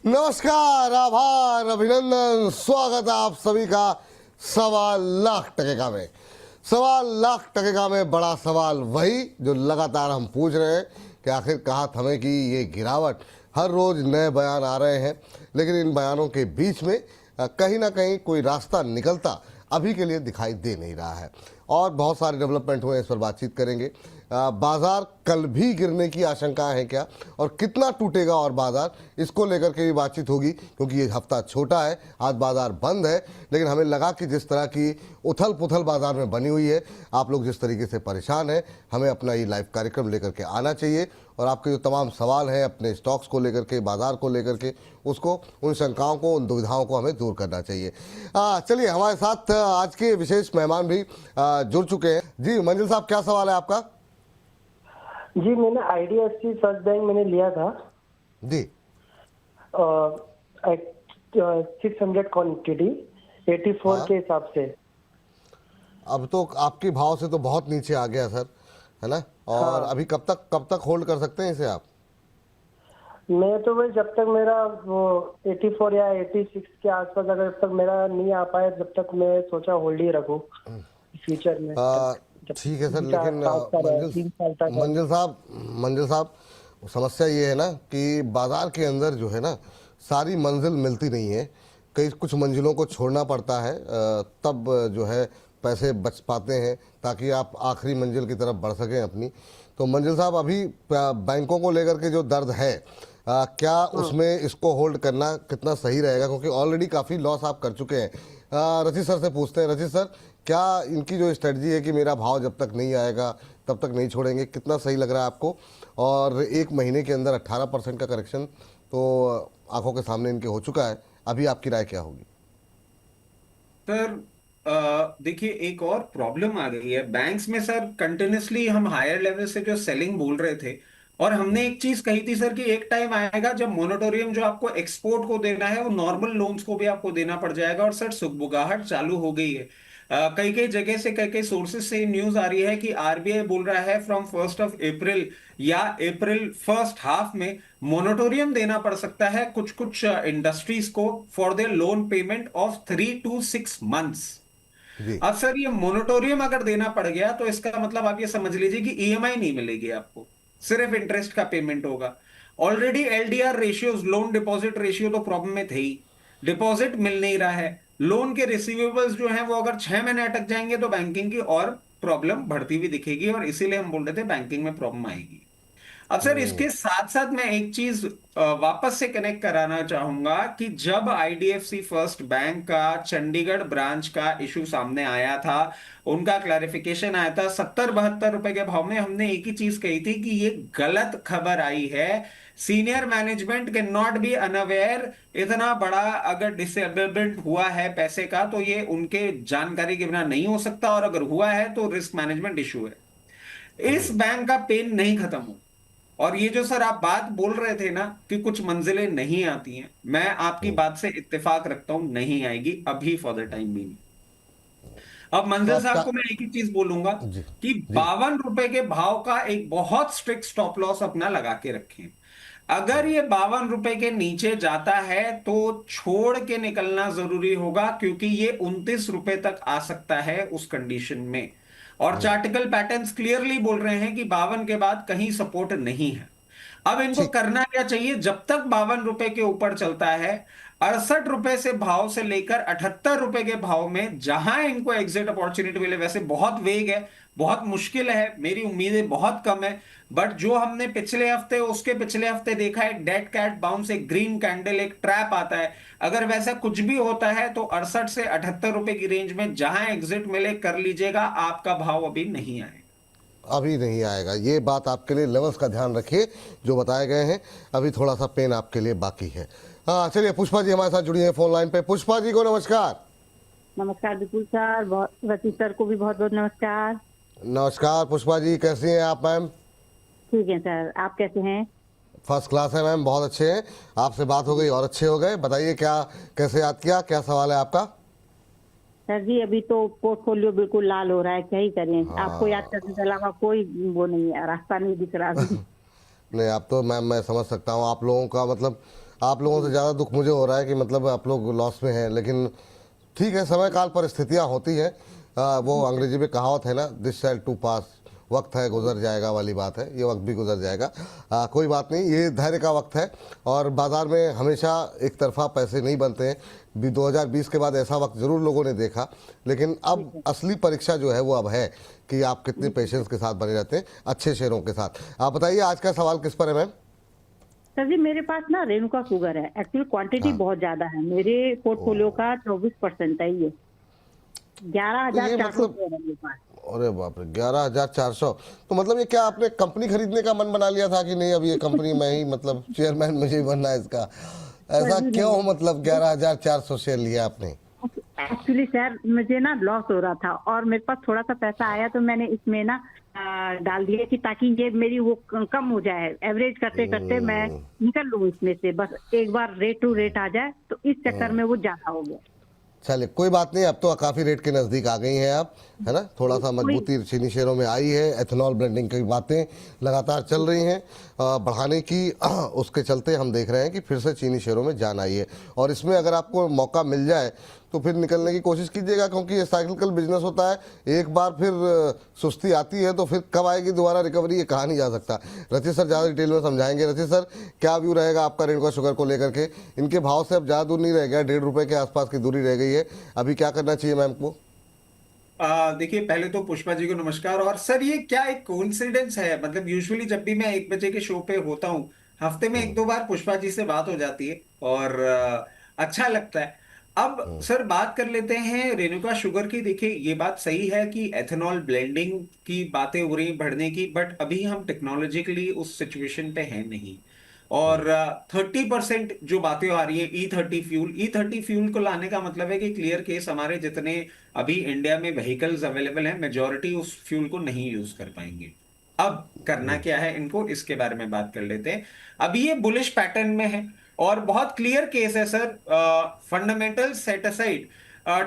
नमस्कार, आभार, अभिनंदन, स्वागत है आप सभी का 1.25 लाख में। 1.25 लाख में बड़ा सवाल वही जो लगातार हम पूछ रहे हैं कि आखिर कहाँ थमे कि ये गिरावट। हर रोज नए बयान आ रहे हैं, लेकिन इन बयानों के बीच में कहीं ना कहीं कोई रास्ता निकलता अभी के लिए दिखाई दे नहीं रहा है। और बहुत सारे डेवलपमेंट हुए, इस पर बातचीत करेंगे। बाजार कल भी गिरने की आशंका है क्या, और कितना टूटेगा और बाजार, इसको लेकर के भी बातचीत होगी। क्योंकि ये हफ्ता छोटा है, आज बाजार बंद है, लेकिन हमें लगा कि जिस तरह की उथल पुथल बाजार में बनी हुई है, आप लोग जिस तरीके से परेशान हैं, हमें अपना ये लाइव कार्यक्रम लेकर के आना चाहिए। और आपके जो तमाम सवाल हैं अपने स्टॉक्स को लेकर के, बाजार को लेकर के, उसको, उन शंकाओं को, उन दुविधाओं को हमें दूर करना चाहिए। चलिए, हमारे साथ आज के विशेष मेहमान भी जुड़ चुके हैं। जी मंजिल साहब, क्या सवाल है आपका? जी, मैंने IDFC फर्स्ट बैंक मैंने लिया था जी। 600 क्वांटिटी 84 के हिसाब से। अब तो आपके भाव से तो बहुत नीचे आ गया सर, है ना? और हाँ। अभी कब तक होल्ड कर सकते हैं इसे आप? मैं तो भाई जब तक मेरा वो 84 या 86 के आसपास, अगर जब तक मेरा नहीं आ पाए, जब तक मैं सोचा होल्ड ही रखूं फ्यूचर में। ठीक है सर, लेकिन मंजिल साहब, समस्या ये है ना कि बाजार के अंदर जो है ना, सारी मंजिल मिलती नहीं है। कई कुछ मंजिलों को छोड़ना पड़ता है, तब जो है पैसे बच पाते हैं, ताकि आप आखिरी मंजिल की तरफ बढ़ सकें अपनी। तो मंजिल साहब, अभी बैंकों को लेकर के जो दर्द है, क्या उसमें इसको होल्ड करना कितना सही रहेगा? क्योंकि ऑलरेडी काफ़ी लॉस आप कर चुके हैं। रचित सर से पूछते हैं। रचित सर, क्या इनकी जो स्ट्रेटजी है कि मेरा भाव जब तक नहीं आएगा तब तक नहीं छोड़ेंगे, कितना सही लग रहा है आपको? और एक महीने के अंदर 18% का करेक्शन तो आंखों के सामने इनके हो चुका है, अभी आपकी राय क्या होगी? सर देखिए, एक और प्रॉब्लम आ गई है बैंक्स में सर। कंटिन्यूसली हम हायर लेवल से जो सेलिंग बोल रहे थे, और हमने एक चीज कही थी सर कि एक टाइम आएगा जब मोनेटोरियम जो आपको एक्सपोर्ट को देना है वो नॉर्मल लोन्स को भी आपको देना पड़ जाएगा। और सर सुगबुगाहट चालू हो गई है। कई कई जगह से, कई कई सोर्सेज से न्यूज आ रही है कि RBI बोल रहा है फ्रॉम 1 अप्रैल या अप्रैल फर्स्ट हाफ में मोनेटोरियम देना पड़ सकता है कुछ कुछ इंडस्ट्रीज को for their loan payment of 3 to 6 months। जी। अब सर ये मोनेटोरियम अगर देना पड़ गया तो इसका मतलब आप ये समझ लीजिए कि EMI नहीं मिलेगी आपको, सिर्फ इंटरेस्ट का पेमेंट होगा। Already LDR ratios, loan deposit ratio तो प्रॉब्लम में थे ही। डिपॉजिट मिल नहीं रहा है, लोन के रिसीवेबल्स जो हैं वो अगर 6 महीने अटक जाएंगे तो बैंकिंग की और प्रॉब्लम बढ़ती हुई दिखेगी। और इसीलिए हम बोल रहे थे बैंकिंग में प्रॉब्लम आएगी। अब सर इसके साथ साथ मैं एक चीज वापस से कनेक्ट कराना चाहूंगा कि जब IDFC फर्स्ट बैंक का चंडीगढ़ ब्रांच का इशू सामने आया था, उनका क्लैरिफिकेशन आया था 70-72 रुपए के भाव में, हमने एक ही चीज कही थी कि ये गलत खबर आई है। Senior management can not be unaware. इतना बड़ा अगर डिसेबलमेंट हुआ है पैसे का तो ये उनके जानकारी के बिना नहीं हो सकता, और अगर हुआ है तो रिस्क मैनेजमेंट इशू है। इस बैंक का पेन नहीं खत्म हो। और ये जो सर आप बात बोल रहे थे ना कि कुछ मंजिलें नहीं आती हैं, मैं आपकी बात से इत्तेफाक रखता हूं, नहीं आएगी अभी फॉर द टाइम बीइंग। अब तो मंजिल साहब आपका को मैं एक ही चीज बोलूंगा जी। कि जी। 52 रुपए के भाव का एक बहुत स्ट्रिक्ट स्टॉप लॉस अपना लगा के रखें। अगर ये 52 रुपए के नीचे जाता है तो छोड़ के निकलना जरूरी होगा, क्योंकि ये 29 रुपए तक आ सकता है उस कंडीशन में। और चार्टिकल पैटर्न्स क्लियरली बोल रहे हैं कि 52 के बाद कहीं सपोर्ट नहीं है। अब इनको ठीक। करना क्या चाहिए? जब तक 52 रुपए के ऊपर चलता है, 68 रुपए से भाव से लेकर 78 रुपए के भाव में जहां इनको एग्जिट अपॉर्चुनिटी मिले, वैसे बहुत वेग है, बहुत मुश्किल है, मेरी उम्मीदें बहुत कम है, बट जो हमने पिछले हफ्ते, उसके पिछले हफ्ते देखा, एक डेड कैट बाउंस, एक ग्रीन कैंडल, एक ट्रैप आता है, अगर वैसा कुछ भी होता है तो 68 से 78 रुपए की रेंज में जहां एग्जिट मिले कर लीजिएगा। आपका भाव अभी नहीं आएगा, अभी नहीं आएगा, ये बात आपके लिए लेवल्स का ध्यान रखिए जो बताए गए हैं। अभी थोड़ा सा पेन आपके लिए बाकी है। हाँ, चलिए, पुष्पा जी हमारे साथ जुड़ी है फोन लाइन पे। पुष्पा जी को नमस्कार। नमस्कार विपुल सर, रचित सर को भी बहुत बहुत नमस्कार। नमस्कार पुष्पा जी, कैसी हैं आप मैम? ठीक है सर, आप कैसे हैं? फर्स्ट क्लास है मैम, बहुत अच्छे हैं। आपसे बात हो गई और अच्छे हो गए। बताइए, क्या, कैसे याद किया, क्या सवाल है आपका? सर जी, अभी तो पोर्टफोलियो बिल्कुल लाल हो रहा है, क्या ही करें। आपको याद करने के अलावा कोई वो नहीं है, रास्ता नहीं दिख रहा अभी। नहीं, आप तो मैम, मैं समझ सकता हूँ आप लोगों का, मतलब आप लोगों से ज़्यादा दुख मुझे हो रहा है कि मतलब आप लोग लॉस में हैं, लेकिन ठीक है, समय काल परिस्थितियाँ होती हैं। वो अंग्रेजी में कहावत है ना, दिस शैल टू पास, वक्त है गुजर जाएगा वाली बात है, ये वक्त भी गुजर जाएगा। कोई बात नहीं, ये धैर्य का वक्त है और बाज़ार में हमेशा एक तरफा पैसे नहीं बनते हैं। 2020 के बाद ऐसा वक्त ज़रूर लोगों ने देखा, लेकिन अब असली परीक्षा जो है वो अब है कि आप कितने पेशेंस के साथ बने रहते हैं अच्छे शेयरों के साथ। आप बताइए आज का सवाल किस पर है मैम? सर जी मेरे पास ना रेणुका शुगर है, एक्चुअली क्वांटिटी बहुत ज्यादा है, मेरे पोर्टफोलियो का 24% है ये, 11,400 है मेरे पास। अरे बाप रे, 11,400। तो मतलब ये क्या आपने कंपनी खरीदने का मन बना लिया था कि नहीं अब ये कंपनी में ही मतलब चेयरमैन मुझे ही बनना है इसका? ऐसा क्यों, मतलब 11,400 शेयर लिया आपने? एक्चुअली सर मुझे ना लॉस हो रहा था और मेरे पास थोड़ा सा पैसा आया तो मैंने इसमें ना डाल दिया कि ताकि ये मेरी वो कम हो जाए, एवरेज करते करते मैं निकल लूँ इसमें से, बस एक बार रेट टू रेट आ जाए, तो इस चक्कर में वो ज्यादा हो गया। चलिए कोई बात नहीं, अब तो काफ़ी रेट के नज़दीक आ गई हैं आप, है ना? थोड़ा सा मजबूती चीनी शेयरों में आई है, एथेनॉल ब्लेंडिंग की बातें लगातार चल रही हैं बढ़ाने की, उसके चलते हम देख रहे हैं कि फिर से चीनी शेयरों में जान आई है। और इसमें अगर आपको मौका मिल जाए तो फिर निकलने की कोशिश कीजिएगा, क्योंकि ये साइक्लिकल बिजनेस होता है, एक बार फिर सुस्ती आती है तो फिर कब आएगी दोबारा रिकवरी ये कहा नहीं जा सकता। रचित सर ज़्यादा डिटेल में समझाएंगे। रचित सर, क्या व्यू रहेगा आपका रेणुका शुगर को लेकर के? इनके भाव से अब ज़्यादा दूर नहीं रह गया, 1.5 रुपये के आसपास की दूरी रह गई है, अभी क्या करना चाहिए मैम को? देखिए, पहले तो पुष्पा जी को नमस्कार। और सर ये क्या एक कोइंसिडेंस है, मतलब यूजुअली जब भी मैं 1 बजे के शो पे होता हूँ, हफ्ते में 1-2 बार पुष्पा जी से बात हो जाती है और अच्छा लगता है। अब सर बात कर लेते हैं रेणुका शुगर की। देखिए, ये बात सही है कि एथेनॉल ब्लेंडिंग की बातें हो रही बढ़ने की, बट अभी हम टेक्नोलॉजिकली उस सिचुएशन पे हैं नहीं। और 30% जो बातें आ रही है ई30 फ्यूल को लाने का मतलब है कि क्लियर केस हमारे जितने अभी इंडिया में व्हीकल्स अवेलेबल हैं, मेजॉरिटी उस फ्यूल को नहीं यूज कर पाएंगे। अब करना क्या है इनको, इसके बारे में बात कर लेते हैं। अभी ये बुलिश पैटर्न में है और बहुत क्लियर केस है sir. Fundamental set aside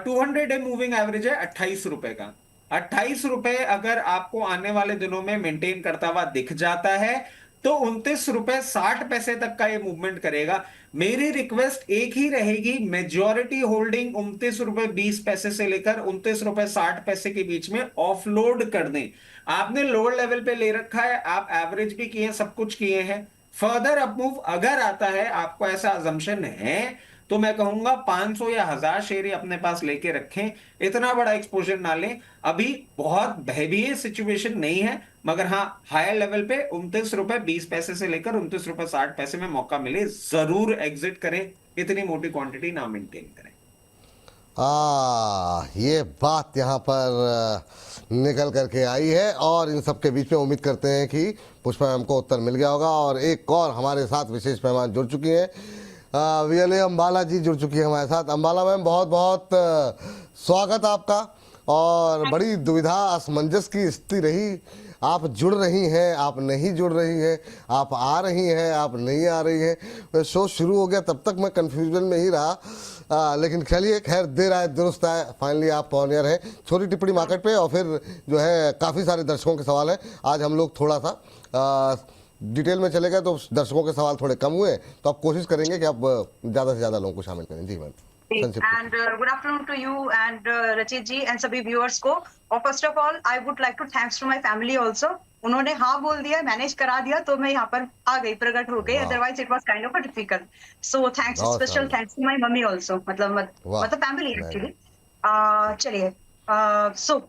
200 day moving average है 28 रुपए का। 28 रुपए अगर आपको आने वाले दिनों में मेंटेन करता हुआ दिख जाता है तो 29 रुपए 60 पैसे तक का ये मूवमेंट करेगा। मेरी रिक्वेस्ट एक ही रहेगी, मेजॉरिटी होल्डिंग 29 रुपए 20 पैसे से लेकर 29 रुपए 60 पैसे के बीच में ऑफलोड कर दें। आपने लोअर लेवल पे ले रखा है, आप एवरेज भी किए, सब कुछ किए हैं। फर्दर अपमूव अगर आता है, आपको ऐसा अजम्पशन है, तो मैं कहूंगा 500 या 1000 शेयर ही अपने पास लेके रखें, इतना बड़ा एक्सपोजर ना लें। अभी बहुत भयभीत सिचुएशन नहीं है, मगर हाँ हायर लेवल पे 29 रुपए 20 पैसे से लेकर 29 रुपए 60 पैसे में मौका मिले जरूर एग्जिट करें, इतनी मोटी क्वांटिटी ना मेंटेन करें। ये बात यहाँ पर निकल करके आई है और इन सब के बीच में उम्मीद करते हैं कि पुष्पा मैम को उत्तर मिल गया होगा। और एक और हमारे साथ विशेष मेहमान जुड़ चुकी हैं, वीएलए अंबाला जी जुड़ चुकी है हमारे साथ। अंबाला मैम, बहुत बहुत स्वागत आपका। और बड़ी दुविधा असमंजस की स्थिति रही, आप जुड़ रही हैं, आप नहीं जुड़ रही हैं, आप आ रही हैं, आप नहीं आ रही हैं। शो शुरू हो गया तब तक मैं कन्फ्यूजन में ही रहा, लेकिन चलिए खैर, देर आए दुरुस्त आए, फाइनली आप ऑन एयर हैं। छोटी टिप्पणी मार्केट पे और फिर जो है काफ़ी सारे दर्शकों के सवाल हैं। आज हम लोग थोड़ा सा डिटेल में चले गए तो दर्शकों के सवाल थोड़े कम हुए, तो आप कोशिश करेंगे कि आप ज़्यादा से ज़्यादा लोगों को शामिल करें। जी ma'am. And good afternoon to you and Rachit ji and सभी viewers को। और first of all I would like to thanks to my family also। उन्होंने हाँ बोल दिया, मैनेज करा दिया, तो मैं यहाँ पर आ गई, प्रकट हो गई। Otherwise it was kind of a difficult। So thanks, special thanks to my mummy also। मतलब family actually। चलिए, so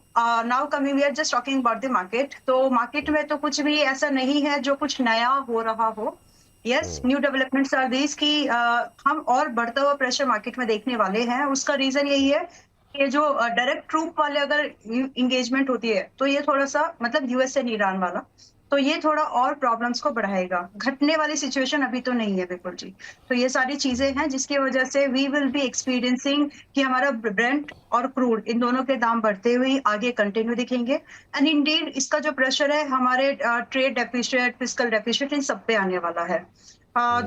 now coming we are just talking about the market। तो market में तो कुछ भी ऐसा नहीं है जो कुछ नया हो रहा हो। Yes, new developments are this कि हम और बढ़ता हुआ प्रेशर मार्केट में देखने वाले हैं। उसका रीजन यही है कि जो डायरेक्ट ट्रूप वाले अगर इंगेजमेंट होती है तो ये थोड़ा सा मतलब यूएस एंड ईरान वाला, तो ये थोड़ा और प्रॉब्लम्स को बढ़ाएगा। घटने वाली सिचुएशन अभी तो नहीं है बिल्कुल जी। तो ये सारी चीजें हैं जिसकी वजह से वी विल बी एक्सपीरियंसिंग कि हमारा ब्रेंट और क्रूड इन दोनों के दाम बढ़ते हुए आगे कंटिन्यू दिखेंगे। एंड इंडीड इसका जो प्रेशर है हमारे ट्रेड डेफिसिट, फिस्कल डेफिसिट, इन सब पे आने वाला है।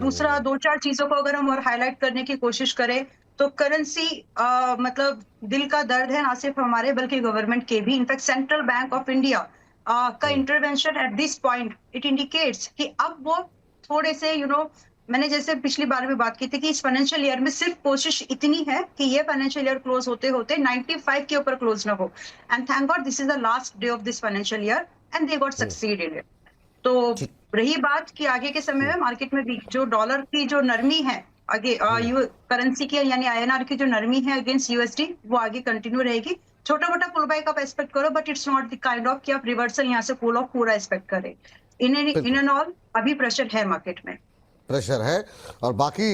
दूसरा 2-4 चीजों को अगर हम और हाईलाइट करने की कोशिश करें तो करेंसी मतलब दिल का दर्द है, ना सिर्फ हमारे बल्कि गवर्नमेंट के भी। In fact central bank of India का intervention at this point it indicates कि अब वो थोड़े से मैंने जैसे पिछली बार भी बात की थी कि इस फाइनेंशियल ईयर में सिर्फ कोशिश इतनी है कि ये फाइनेंशियल ईयर क्लोज होते होते 95 के ऊपर क्लोज ना हो, and thank God this is the last day of this financial year and they got succeed in it. तो रही बात कि आगे के समय में मार्केट में भी जो डॉलर की जो नरमी है आगे करेंसी की यानी आईएनआर की जो नरमी है अगेंस्ट यूएसडी वो आगे कंटिन्यू रहेगी। छोटा मोटा पुल बैक आप एक्सपेक्ट करो, but it's not the kind of कि आप रिवर्सल यहाँ से पुल ऑफ पूरा एक्सपेक्ट करें। इन एंड ऑल अभी प्रेशर है मार्केट में, प्रेशर है। और बाकी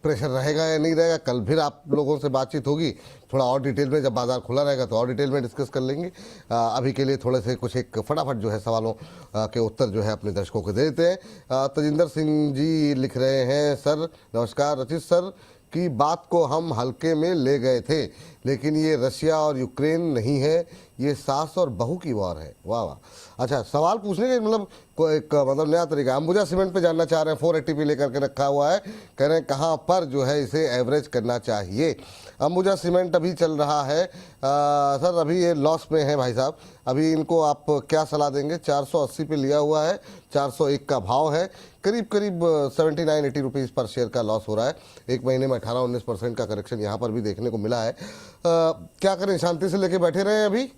प्रेशर रहेगा या नहीं रहेगा, कल फिर आप लोगों से बातचीत होगी थोड़ा और डिटेल में, जब बाजार खुला रहेगा तो और डिटेल में डिस्कस कर लेंगे। अभी के लिए थोड़े से कुछ एक फटाफट जो है सवालों के उत्तर जो है अपने दर्शकों को दे देते हैं। तजिंदर सिंह जी लिख रहे हैं, सर नमस्कार, रचित सर की बात को हम हल्के में ले गए थे, लेकिन ये रशिया और यूक्रेन नहीं है, ये सास और बहू की वॉर है। वाह वाह। अच्छा, सवाल पूछने के मतलब एक मतलब नया तरीका। अंबुजा सीमेंट पे जानना चाह रहे हैं, 480 पे लेकर के रखा हुआ है, कह रहे हैं कहाँ पर जो है इसे एवरेज करना चाहिए। अंबुजा सीमेंट अभी चल रहा है सर, अभी ये लॉस में है भाई साहब, अभी इनको आप क्या सलाह देंगे? 480 पे लिया हुआ है, 401 का भाव है, करीब करीब 79-80 रुपीज़ पर शेयर का लॉस हो रहा है। एक महीने में 18-19% का करेक्शन यहाँ पर भी देखने को मिला है। क्या करें, शांति से लेके बैठे रहे अभी?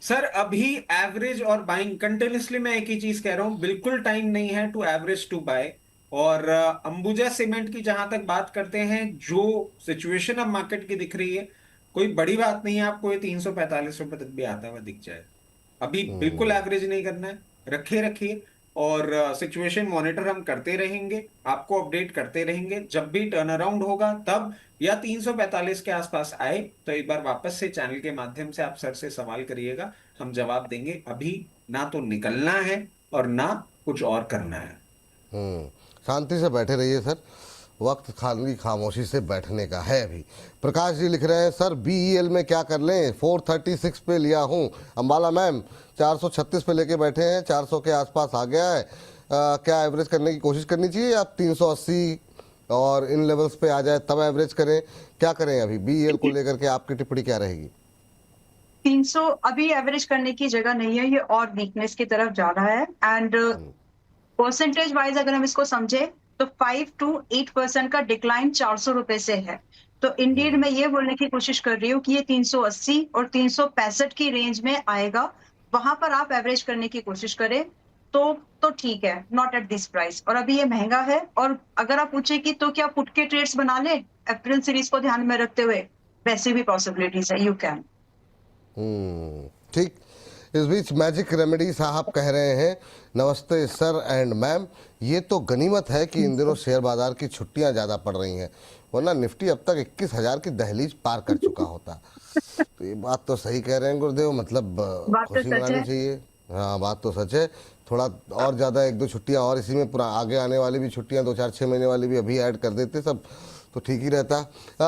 सर अभी एवरेज और बाइंग कंटिन्यूसली, मैं एक ही चीज कह रहा हूं, बिल्कुल टाइम नहीं है टू एवरेज टू बाय। और अंबुजा सीमेंट की जहां तक बात करते हैं, जो सिचुएशन अब मार्केट की दिख रही है, कोई बड़ी बात नहीं है आपको ये 345 रुपए तक भी आता हुआ दिख जाए। अभी बिल्कुल एवरेज नहीं करना है, रखिए और सिचुएशन मॉनिटर हम करते रहेंगे, आपको अपडेट करते रहेंगे। जब भी टर्न अराउंड होगा तब या 345 के आसपास आए तो एक बार वापस से चैनल के माध्यम से आप सर से सवाल करिएगा, हम जवाब देंगे। अभी ना तो निकलना है और ना कुछ और करना है। शांति से बैठे रहिए सर, वक्त खाली खामोशी से बैठने का है। अभी प्रकाश जी लिख रहे हैं, सर बीईएल में क्या कर लें? 436 पे लिया हूँ। अंबाला मैम 436 पे लेके बैठे हैं, 400 के आसपास आ गया है। क्या एवरेज करने की कोशिश करनी चाहिए या 380 और इन लेवल्स पे आ जाए तब एवरेज करें? क्या करें अभी बीईएल को लेकर के आपकी टिप्पणी क्या रहेगी? 300 अभी एवरेज करने की जगह नहीं है, ये और वीकनेस की तरफ जा रहा है। एंड परसेंटेज वाइज अगर हम इसको समझे तो 5 to 8% का डिक्लाइन 400 रुपए से है। तो इंडीड मैं ये बोलने की कोशिश कर रही हूँ कि ये 380 और 365 की रेंज में आएगा, वहां पर आप एवरेज करने की कोशिश करें तो ठीक है, नॉट एट दिस प्राइस। और अभी ये महंगा है। और अगर आप पूछे कि तो क्या पुट के ट्रेड्स बना ले अप्रैल सीरीज को ध्यान में रखते हुए, वैसे भी पॉसिबिलिटीज है, यू कैन। ठीक। इस बीच मैजिक रेमेडी साहब कह रहे हैं, नमस्ते सर एंड मैम, ये तो गनीमत है कि इन दिनों शेयर बाजार की छुट्टियां ज़्यादा पड़ रही हैं, वरना निफ्टी अब तक 21,000 की दहलीज पार कर चुका होता। तो ये बात तो सही कह रहे हैं गुरुदेव, मतलब खुशी मनानी चाहिए। हाँ, बात तो सच है। थोड़ा और ज़्यादा 1-2 छुट्टियाँ और इसी में पूरा आगे आने वाली भी छुट्टियाँ 2-4-6 महीने वाली भी अभी ऐड कर देते सब तो ठीक ही रहता।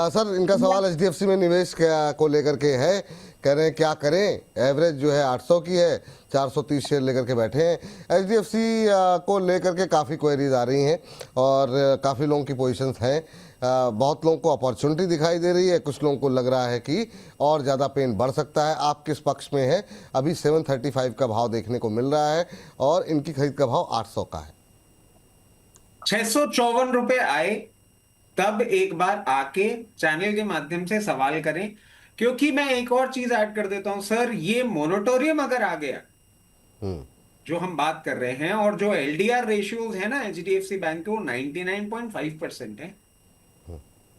सर इनका सवाल एचडीएफसी में निवेश को लेकर के है, कह रहे हैं क्या करें? एवरेज जो है 800 की है, 430 शेयर लेकर के बैठे हैं। एचडीएफसी को लेकर के काफ़ी क्वेरीज आ रही हैं और काफ़ी लोगों की पोजीशंस हैं। बहुत लोगों को अपॉर्चुनिटी दिखाई दे रही है, कुछ लोगों को लग रहा है कि और ज़्यादा पेन बढ़ सकता है। आप किस पक्ष में हैं? अभी 735 का भाव देखने को मिल रहा है और इनकी खरीद का भाव 800 का है। 654 रुपए आए तब एक बार आके चैनल के माध्यम से सवाल करें, क्योंकि मैं एक और चीज ऐड कर देता हूं सर, ये मोनेटोरियम अगर आ गया जो हम बात कर रहे हैं, और जो एलडीआर रेशियोज है ना एचडीएफसी बैंक के, वो 99.5% है,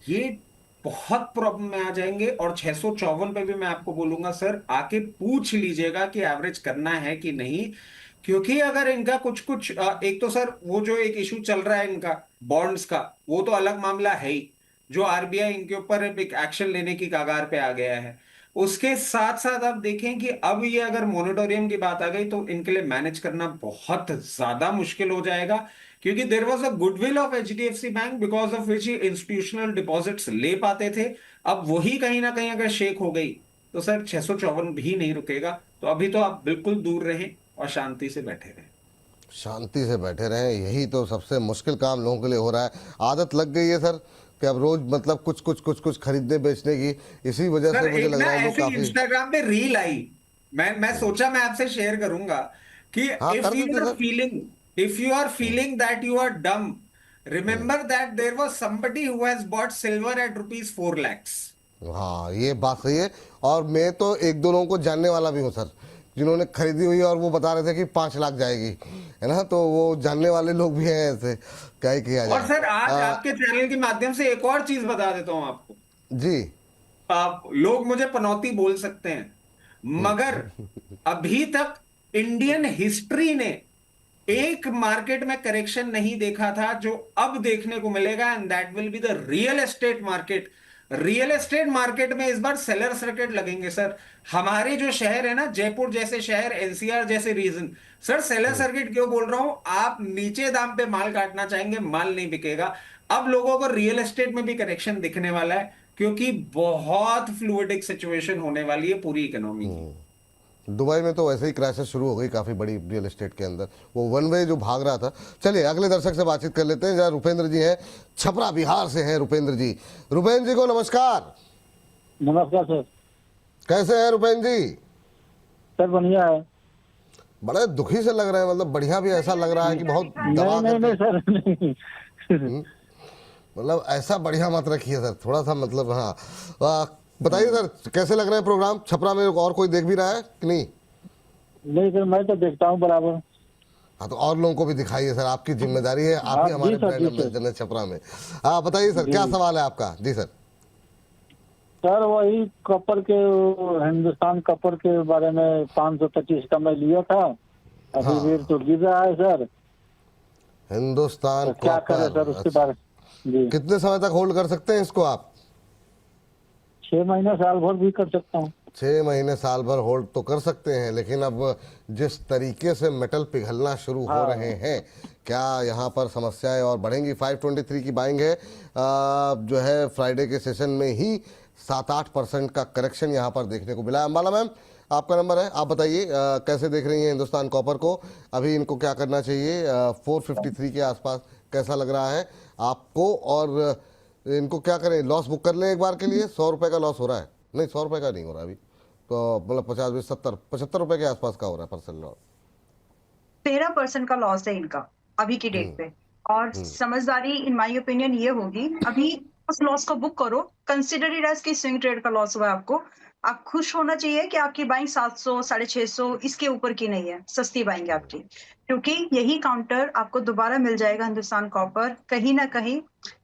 ये बहुत प्रॉब्लम में आ जाएंगे। और 654 पे भी मैं आपको बोलूंगा सर आके पूछ लीजिएगा कि एवरेज करना है कि नहीं, क्योंकि अगर इनका कुछ एक तो सर वो जो एक इशू चल रहा है इनका बॉन्ड्स का, वो तो अलग मामला है ही, जो आरबीआई इनके ऊपर एक एक्शन लेने की कगार पे आ गया है। उसके साथ साथ आप देखें कि अब ये अगर मोनेटोरियम की बात आ गई तो इनके लिए मैनेज करना बहुत ज्यादा मुश्किल हो जाएगा, क्योंकि there was a goodwill of HDFC bank because of which institutional deposits ले पाते थे। अब वही कहीं ना कहीं अगर शेक हो गई तो सर 654 भी नहीं रुकेगा। तो अभी तो आप बिल्कुल दूर रहें और शांति से बैठे रहें। शांति से बैठे रहें, यही तो सबसे मुश्किल काम लोगों के लिए हो रहा है। आदत लग गई है सर कि अब रोज मतलब कुछ खरीदने बेचने की, इसी वजह से मुझे लग रहा है काफी इंस्टाग्राम पे रील आई, मैं सोचा मैं आपसे शेयर करूंगा कि if you are feeling that you are dumb, remember that there was somebody who has bought silver at ₹4 lakhs। हाँ, ये बात सही है। और मैं तो एक दो लोगों को जानने वाला भी हूँ सर, जिन्होंने खरीदी हुई है और वो बता रहे थे कि 5 लाख जाएगी, है ना। तो वो जानने वाले लोग भी हैं, ऐसे क्या ही किया और जाए। सर आज आपके चैनल के माध्यम से एक और चीज बता देता हूं आपको। जी। आप लोग मुझे पनौती बोल सकते हैं, मगर अभी तक इंडियन हिस्ट्री ने एक मार्केट में करेक्शन नहीं देखा था जो अब देखने को मिलेगा, and that will be the real estate market. Real estate market में इस बार सेलर सर्किट लगेंगे सर। हमारे जो शहर है ना, जयपुर जैसे शहर, एनसीआर जैसे रीजन, सर सेलर सर्किट क्यों बोल रहा हूं, आप नीचे दाम पे माल काटना चाहेंगे, माल नहीं बिकेगा। अब लोगों को रियल एस्टेट में भी करेक्शन दिखने वाला है, क्योंकि बहुत फ्लूइडिक सिचुएशन होने वाली है पूरी इकोनॉमी की। दुबई में तो वैसे ही क्राइसिस शुरू हो गई काफ़ी बड़ी रियल एस्टेट के अंदर, वो वन वे जो भाग रहा था। चलिए अगले दर्शक से बातचीत कर लेते हैं। जरा रुपेंद्र जी हैं, छपरा बिहार से हैं रुपेंद्र जी। रुपेंद्र जी को नमस्कार। नमस्कार सर। कैसे हैं रुपेंद्र जी? सर बढ़िया है। बड़े दुखी से लग रहे हैं, मतलब बढ़िया भी ऐसा लग रहा है कि बहुत दबा नहीं नहीं करके। सर नहीं। मतलब ऐसा बढ़िया मत रखिए सर, थोड़ा सा मतलब। हाँ, बताइए सर कैसे लग रहे हैं प्रोग्राम? छपरा में और कोई देख भी रहा है कि नहीं? नहीं सर, मैं तो देखता हूँ बराबर। हाँ, तो और लोगों को भी दिखाइए सर, आपकी जिम्मेदारी है, आप ही हाँ, हमारे जी सर, ब्रांड जी सर। एम्बेसडर हैं छपरा में। हाँ बताइए सर, क्या सवाल है आपका? जी सर। सर वही कॉपर के, हिंदुस्तान कॉपर के बारे में 525 का मैं लिया था, अभी हाँ। रेट तो गिर रहा है सर। हिंदुस्तान तो क्या करें सर उसके कॉपर, बारे जी। कितने समय तक होल्ड कर सकते हैं इसको आप? 6 महीने साल भर भी कर सकता हूँ। 6 महीने साल भर होल्ड तो कर सकते हैं, लेकिन अब जिस तरीके से मेटल पिघलना शुरू हो रहे हैं, क्या यहाँ पर समस्याएं और बढ़ेंगी? 523 की बाइंग है, जो है फ्राइडे के सेशन में ही 7-8% का करेक्शन यहाँ पर देखने को मिला है। अंबाला मैम आपका नंबर है, आप बताइए कैसे देख रही हैं हिंदुस्तान कॉपर को? अभी इनको क्या करना चाहिए? 453 के आसपास कैसा लग रहा है आपको? और इनको क्या करें, लॉस बुक कर लें एक बार के लिए? 100 रुपये का लॉस हो रहा है? नहीं 100 रुपये का नहीं हो रहा अभी तो, मतलब 50, 20, 70, 75 रुपये के आसपास का हो रहा है परसेंट लॉस। 13% का लॉस है इनका अभी की डेट पे। और समझदारी इन माय ओपिनियन ये होगी, अभी उस लॉस को बुक करो, कंसिडर इट एज की स्विंग ट्रेड का लॉस हुआ है आपको। आप खुश होना चाहिए कि आपकी बाइंग 700, 650 इसके ऊपर की नहीं है, सस्ती बाइंग है आपकी, क्योंकि यही काउंटर आपको दोबारा मिल जाएगा हिंदुस्तान कॉपर। कहीं ना कहीं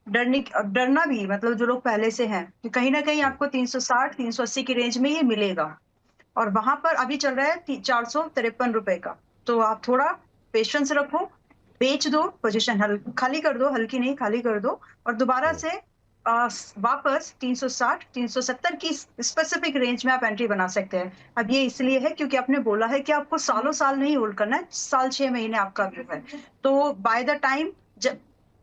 डरना भी, मतलब जो लोग पहले से हैं, कि कहीं ना कहीं आपको 360, 380 की रेंज में ये मिलेगा। और वहां पर अभी चल रहा है 453 रुपए का। तो आप थोड़ा पेशेंस रखो, बेच दो, पोजीशन खाली कर दो, हल्की नहीं खाली कर दो, और दोबारा से वापस 360, 370 की स्पेसिफिक रेंज में आप एंट्री बना सकते हैं। अब ये इसलिए है क्योंकि आपने बोला है कि आपको सालों साल नहीं होल्ड करना है, साल 6 महीने आपका व्यू है। तो बाय द टाइम जब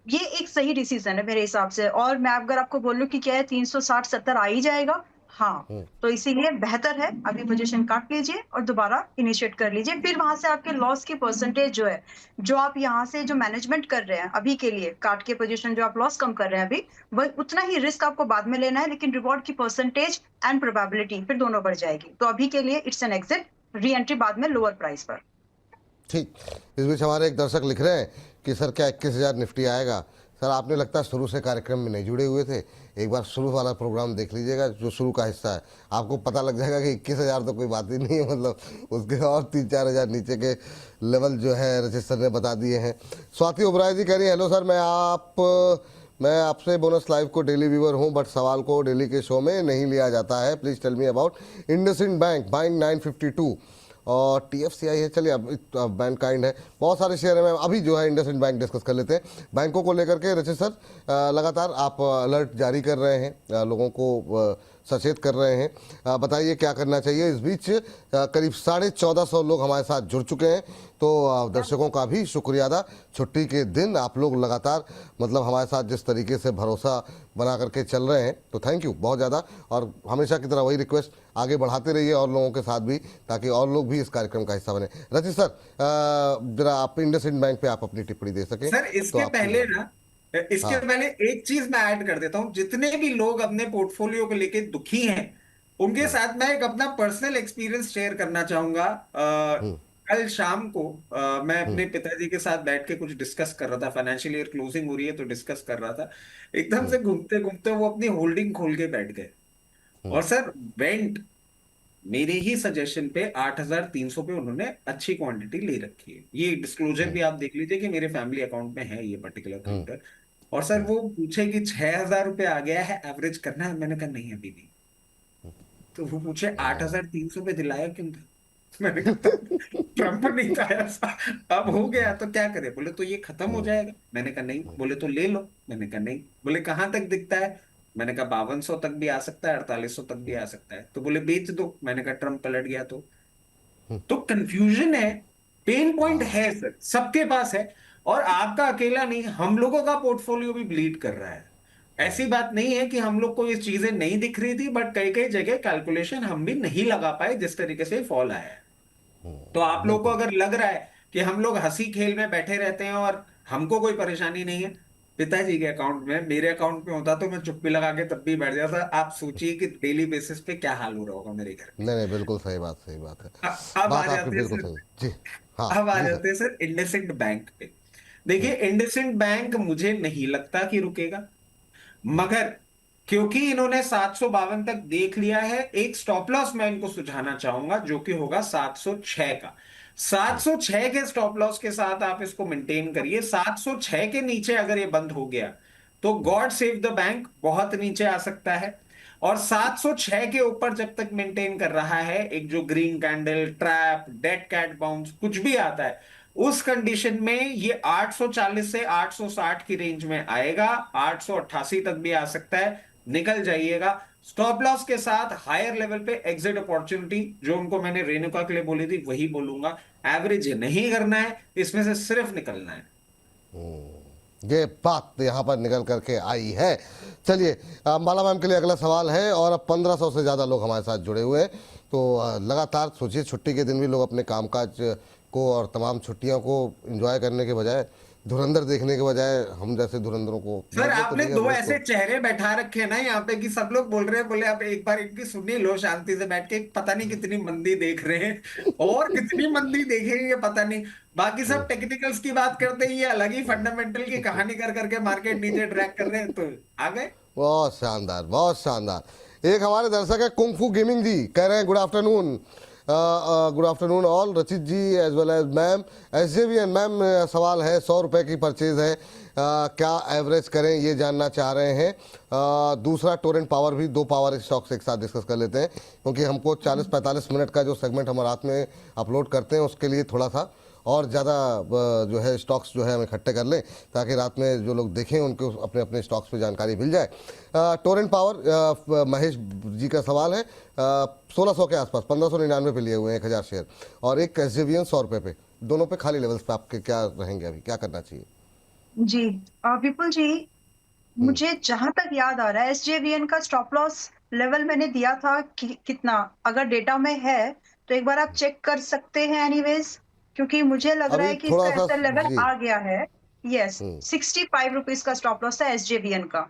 ये एक सही डिसीजन है मेरे हिसाब से। और मैं अगर आपको बोलूं कि क्या है 360-70 आ ही जाएगा, हाँ, तो इसीलिए बेहतर है अभी पोजीशन काट लीजिए और दोबारा इनिशिएट कर लीजिए। फिर वहां से आपके लॉस की परसेंटेज जो है, जो आप यहाँ से जो मैनेजमेंट कर रहे हैं अभी के लिए, काट के पोजीशन जो आप लॉस कम कर रहे हैं अभी, वह उतना ही रिस्क आपको बाद में लेना है, लेकिन रिवॉर्ड की परसेंटेज एंड प्रोबेबिलिटी फिर दोनों बढ़ जाएगी। तो अभी के लिए it's an exit, re entry बाद में लोअर प्राइस पर। ठीक, इस बीच हमारे एक दर्शक लिख रहे हैं कि सर क्या 21,000 निफ्टी आएगा? सर आपने लगता है शुरू से कार्यक्रम में नहीं जुड़े हुए थे, एक बार शुरू वाला प्रोग्राम देख लीजिएगा, जो शुरू का हिस्सा है, आपको पता लग जाएगा कि 21,000 तो कोई बात ही नहीं है। मतलब उसके और 3-4 हज़ार नीचे के लेवल जो है रचित सर ने बता दिए हैं। स्वाति ओबराय जी कह रही है, हेलो सर, मैं आपसे बोनस लाइव को डेली व्यूअर हूं, बट सवाल को डेली के शो में नहीं लिया जाता है। Please tell me about IndusInd bank buying 952 और TFCI है। चलिए अब बैंक काइंड है, बहुत सारे शेयर हैं। अभी जो है इंडसइंड बैंक डिस्कस कर लेते हैं। बैंकों को लेकर के रचित सर लगातार आप अलर्ट जारी कर रहे हैं, लोगों को सचेत कर रहे हैं, बताइए क्या करना चाहिए? इस बीच करीब 1450 लोग हमारे साथ जुड़ चुके हैं, तो दर्शकों का भी शुक्रिया अदा। छुट्टी के दिन आप लोग लगातार मतलब हमारे साथ जिस तरीके से भरोसा बना करके चल रहे हैं, तो थैंक यू बहुत ज़्यादा। और हमेशा की तरह वही रिक्वेस्ट, आगे बढ़ाते रहिए और लोगों के साथ भी, ताकि और लोग भी इस कार्यक्रम का हिस्सा बने। रचित सर जरा आप इंडसइंड बैंक पे आप अपनी टिप्पणी दे सकें सर इसके पहले ना, इसके पहले एक चीज मैं ऐड कर देता हूं। जितने भी लोग अपने पोर्टफोलियो को लेके दुखी हैं, उनके साथ मैं एक अपना पर्सनल एक्सपीरियंस शेयर करना चाहूंगा। कल शाम को मैं अपने पिताजी के साथ बैठ के कुछ डिस्कस कर रहा था, फाइनेंशियल ईयर क्लोजिंग हो रही है तो डिस्कस कर रहा था। एकदम से घूमते घूमते वो अपनी होल्डिंग खोल के बैठ गए, और सर वेंट मेरे ही सजेशन पे 8,300 पे उन्होंने अच्छी क्वांटिटी ले रखी है। ये डिस्क्लोजर भी आप देख लीजिए कि मेरे फैमिली अकाउंट में है ये पर्टिकुलर क्रिप्टो। और सर वो पूछे कि 6,000 रुपये आ गया है, एवरेज करना है, मैंने कहा नहीं अभी नहीं। तो वो पूछे 8,300 पे दिलाया क्यों था? मैंने कहा ट्रम्प नहीं था ऐसा, अब हो गया तो क्या करे? बोले तो ये खत्म हो जाएगा। मैंने कहा नहीं। बोले तो ले लो। मैंने कहा नहीं। बोले कहाँ तक दिखता है? मैंने कहा 5200 तक भी आ सकता है, 4800 तक भी आ सकता है। तो बोले बेच दो। मैंने कहा ट्रम्प पलट गया तो कंफ्यूजन है, पेन पॉइंट है सर, सबके पास है। और आपका अकेला नहीं, हम लोगों का पोर्टफोलियो भी ब्लीड कर रहा है। ऐसी बात नहीं है कि हम लोग को ये चीजें नहीं दिख रही थी, बट कई कई जगह कैलकुलेशन हम भी नहीं लगा पाए जिस तरीके से फॉल आया है। तो आप लोगों को अगर लग रहा है कि हम लोग हंसी खेल में बैठे रहते हैं और हमको कोई परेशानी नहीं है, पिताजी के अकाउंट में, मेरे अकाउंट में होता तो मैं चुप्पी लगा के तब भी बैठ जाता। आप सोचिए कि डेली बेसिस पे क्या हाल हो रहा होगा मेरे घर में। नहीं नहीं, बिल्कुल सही बात है। अब आ बात आपकी जाते हैं बिल्कुल सर, सही। जी हाँ, अब आ जी सर। जाते हैं सर इंडसइंड बैंक पे। देखिए इंडसइंड बैंक मुझे नहीं लगता कि रुकेगा, मगर क्योंकि इन्होंने 752 तक देख लिया है, एक स्टॉप लॉस मैं इनको सुझाना चाहूंगा जो कि होगा 706 का। 706 के स्टॉप लॉस के साथ आप इसको मेंटेन करिए। 706 के नीचे अगर ये बंद हो गया तो गॉड सेव द बैंक, बहुत नीचे आ सकता है। और 706 के ऊपर जब तक मेंटेन कर रहा है, एक जो green candle, trap, dead cat bounce कुछ भी आता है, उस कंडीशन में ये 840 से 860 की रेंज में आएगा, 888 तक भी आ सकता है, निकल जाइएगा। स्टॉप लॉस के साथ हायर लेवल पे एग्जिट अपॉर्चुनिटी, जो उनको मैंने रेणुका के लिए बोली थी वही बोलूंगा। एवरेज नहीं करना है, इसमें से सिर्फ निकलना है। ये बात यहाँ पर निकल करके आई है। चलिए माला मैम के लिए अगला सवाल है, और अब 1500 से ज़्यादा लोग हमारे साथ जुड़े हुए हैं। तो लगातार सोचिए, छुट्टी के दिन भी लोग अपने कामकाज को और तमाम छुट्टियों को एंजॉय करने के बजाय, धुरंधर देखने के बजाय, हम जैसे धुरंधरों को सर आपने दो तो ऐसे चेहरे बैठा रखे हैं ना यहाँ पे कि सब लोग बोल रहे हैं, बोले आप एक बार इनकी सुनिए लो शांति से बैठ के, पता नहीं कितनी मंदी देख रहे हैं और कितनी मंदी देखेंगे ये पता नहीं। बाकी सब टेक्निकल्स की बात करते ही, ये अलग ही फंडामेंटल की कहानी कर करके मार्केट नीचे ट्रैक कर रहे हैं, तो आ गए। बहुत शानदार, बहुत शानदार। एक हमारे दर्शक है कुंग फू गेमिंग जी, कह रहे हैं good afternoon, good afternoon all, Rachit ji as well as ma'am. SJVN ma'am, सवाल है 100 रुपये की परचेज है, क्या एवरेज करें ये जानना चाह रहे हैं। दूसरा टोरेंट पावर, भी 2 पावर स्टॉक्स एक साथ डिस्कस कर लेते हैं, क्योंकि हमको 40-45 मिनट का जो सेगमेंट हम रात में अपलोड करते हैं उसके लिए थोड़ा सा और ज़्यादा जो है स्टॉक्स जो है हम इकट्ठे कर लें, ताकि रात में जो लोग देखें उनको अपने अपने स्टॉक्स पे जानकारी मिल जाए। टोरेंट पावर, महेश जी का सवाल है, 1600 के आसपास, 1599 पे लिए हुए हैं 1000 शेयर, और एक SJVN 100 रुपये पे, दोनों पे खाली लेवल्स पे आपके क्या रहेंगे, अभी क्या करना चाहिए? जी विपुल जी, मुझे जहां तक याद आ रहा है SJVN का स्टॉप लॉस लेवल मैंने दिया था कितना, अगर डेटा में है तो एक बार आप चेक कर सकते हैं एनीवेज, क्योंकि मुझे लग रहा अभी है कि थोड़ा इसका सा ऐसा लेवल जी, आ गया है। यस, 65 रुपीज का स्टॉप लॉस था SJVN का,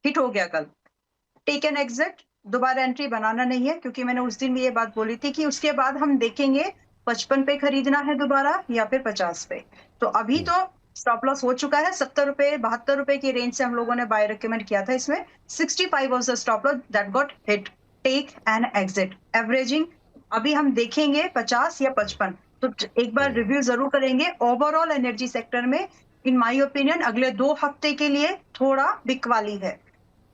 हिट हो गया कल। टेक एन एग्जिट, दोबारा एंट्री बनाना नहीं है, क्योंकि मैंने उस दिन भी ये बात बोली थी कि उसके बाद हम देखेंगे 55 पे खरीदना है दोबारा या फिर 50 पे। तो अभी तो स्टॉप लॉस हो चुका है, 70 रुपए 72 रुपए की रेंज से हम लोगों ने बाय रिकमेंड किया था इसमें। 65 was the stop loss that got hit, take an exit. Averaging अभी हम देखेंगे 50 या 55, तो एक बार रिव्यू जरूर करेंगे। ओवरऑल एनर्जी सेक्टर में इन माय ओपिनियन अगले 2 हफ्ते के लिए थोड़ा बिकवाली है,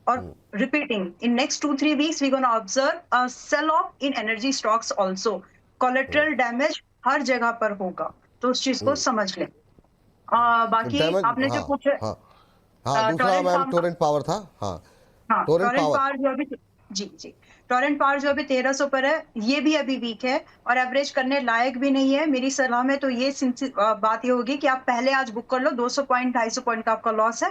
और repeating in next 2-3 weeks we're going to observe a sell off in energy stocks also. Collateral damage हर जगह पर होगा, तो उस चीज को समझ लें। बाकी डैमेज, आपने जो पूछा, हाँ हाँ, दूसरा मैम टोरेंट पावर था। हाँ, हाँ टोरेंट पावर जो अभी, जी टोरेंट पावर जो अभी 1300 पर है, ये भी अभी वीक है और एवरेज करने लायक भी नहीं है। मेरी सलाह में तो ये बात ये होगी कि आप पहले आज बुक कर लो, 200 पॉइंट 250 पॉइंट का आपका लॉस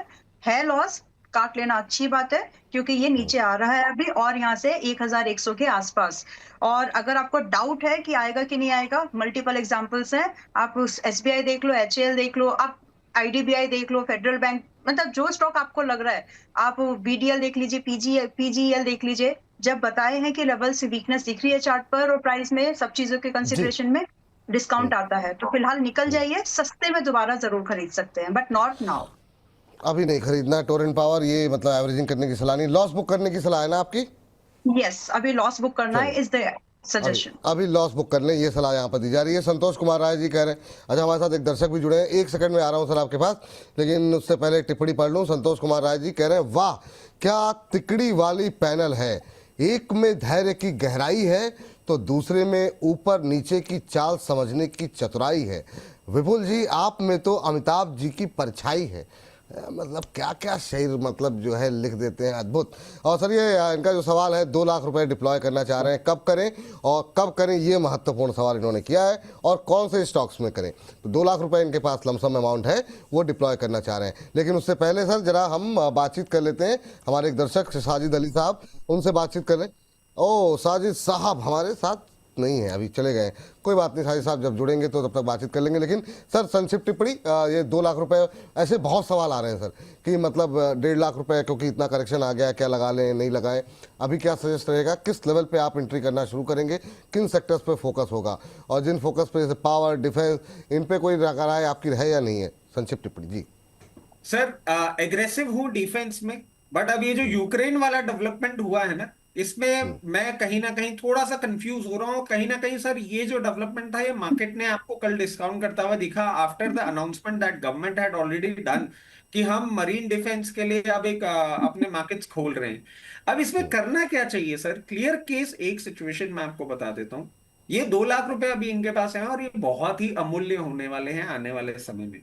है लॉस, काट लेना अच्छी बात है, क्योंकि ये नीचे आ रहा है अभी, और यहाँ से 1100 के आसपास। और अगर आपको डाउट है कि आएगा कि नहीं आएगा, मल्टीपल एग्जांपल्स हैं, आप SBI देख लो, HAL देख लो, आप IDBI देख लो, फेडरल बैंक, मतलब जो स्टॉक आपको लग रहा है, आप BDL देख लीजिए, PGEL देख लीजिए। जब बताए हैं कि लेवल से वीकनेस दिख रही है चार्ट पर और प्राइस में, सब चीजों के कंसिडरेशन में, डिस्काउंट आता है, तो फिलहाल निकल जाइए, सस्ते में दोबारा जरूर खरीद सकते हैं, बट नॉट नाउ। अभी नहीं खरीदना टोरेंट पावर, ये मतलब एवरेजिंग करने की सलाह नहीं, लॉस बुक करने की सलाह है ना आपकी? यस, अभी लॉस बुक करना है, इज द सजेशन। अभी लॉस बुक कर लें, ये सलाह यहाँ पर दी जा रही है। संतोष कुमार राय जी कह रहे हैं, अच्छा हमारे साथ एक दर्शक भी जुड़े हैं, एक सेकंड में आ रहा हूँ सर आपके पास, लेकिन उससे पहले टिप्पणी पढ़ लूँ। संतोष कुमार राय जी कह रहे हैं, वाह क्या तिकड़ी वाली पैनल है, एक में धैर्य की गहराई है तो दूसरे में ऊपर नीचे की चाल समझने की चतुराई है। विपुल जी आप में तो अमिताभ जी की परछाई है। मतलब क्या क्या शेर मतलब जो है लिख देते हैं, अद्भुत। और सर ये इनका जो सवाल है 2 लाख रुपए डिप्लॉय करना चाह रहे हैं, कब करें और कब करें, ये महत्वपूर्ण सवाल इन्होंने किया है, और कौन से स्टॉक्स में करें। तो 2 लाख रुपए इनके पास लमसम अमाउंट है, वो डिप्लॉय करना चाह रहे हैं। लेकिन उससे पहले सर जरा हम बातचीत कर लेते हैं, हमारे एक दर्शक साजिद अली साहब, उनसे बातचीत कर लें। ओ साजिद साहब हमारे साथ नहीं है, अभी चले गए, कोई बात नहीं, साजिद साहब जब जुड़ेंगे तो तब तक बातचीत कर लेंगे। लेकिन सर संक्षिप्त टिप्पणी, ये 2 लाख रुपए, ऐसे बहुत सवाल आ रहे हैं सर कि मतलब 1.5 लाख रुपए क्योंकि इतना करेक्शन आ गया, क्या लगा लें नहीं लगाएं, अभी क्या सजेस्ट रहेगा, किस लेवल पे आप एंट्री करना शुरू करेंगे, किन सेक्टर्स पे फोकस होगा, और जिन फोकस पे जैसे पावर डिफेंस, इन पे कोई राय आपकी है या नहीं है? संक्षिप्त टिप्पणी जी। सर एग्रेसिव हूँ डिफेंस में, बट अब ये जो यूक्रेन वाला डेवलपमेंट हुआ है ना, इसमें मैं कहीं ना कहीं थोड़ा सा कंफ्यूज हो रहा हूँ। कहीं ना कहीं सर ये जो डेवलपमेंट था, ये मार्केट ने आपको कल डिस्काउंट करता हुआ दिखा after the announcement that government had already done कि हम मरीन डिफेंस के लिए अब एक अपने मार्केट्स खोल रहे हैं। अब इसमें करना क्या चाहिए सर? क्लियर केस एक सिचुएशन मैं आपको बता देता हूँ। ये 2 लाख रुपए अभी इनके पास है और ये बहुत ही अमूल्य होने वाले हैं आने वाले समय में।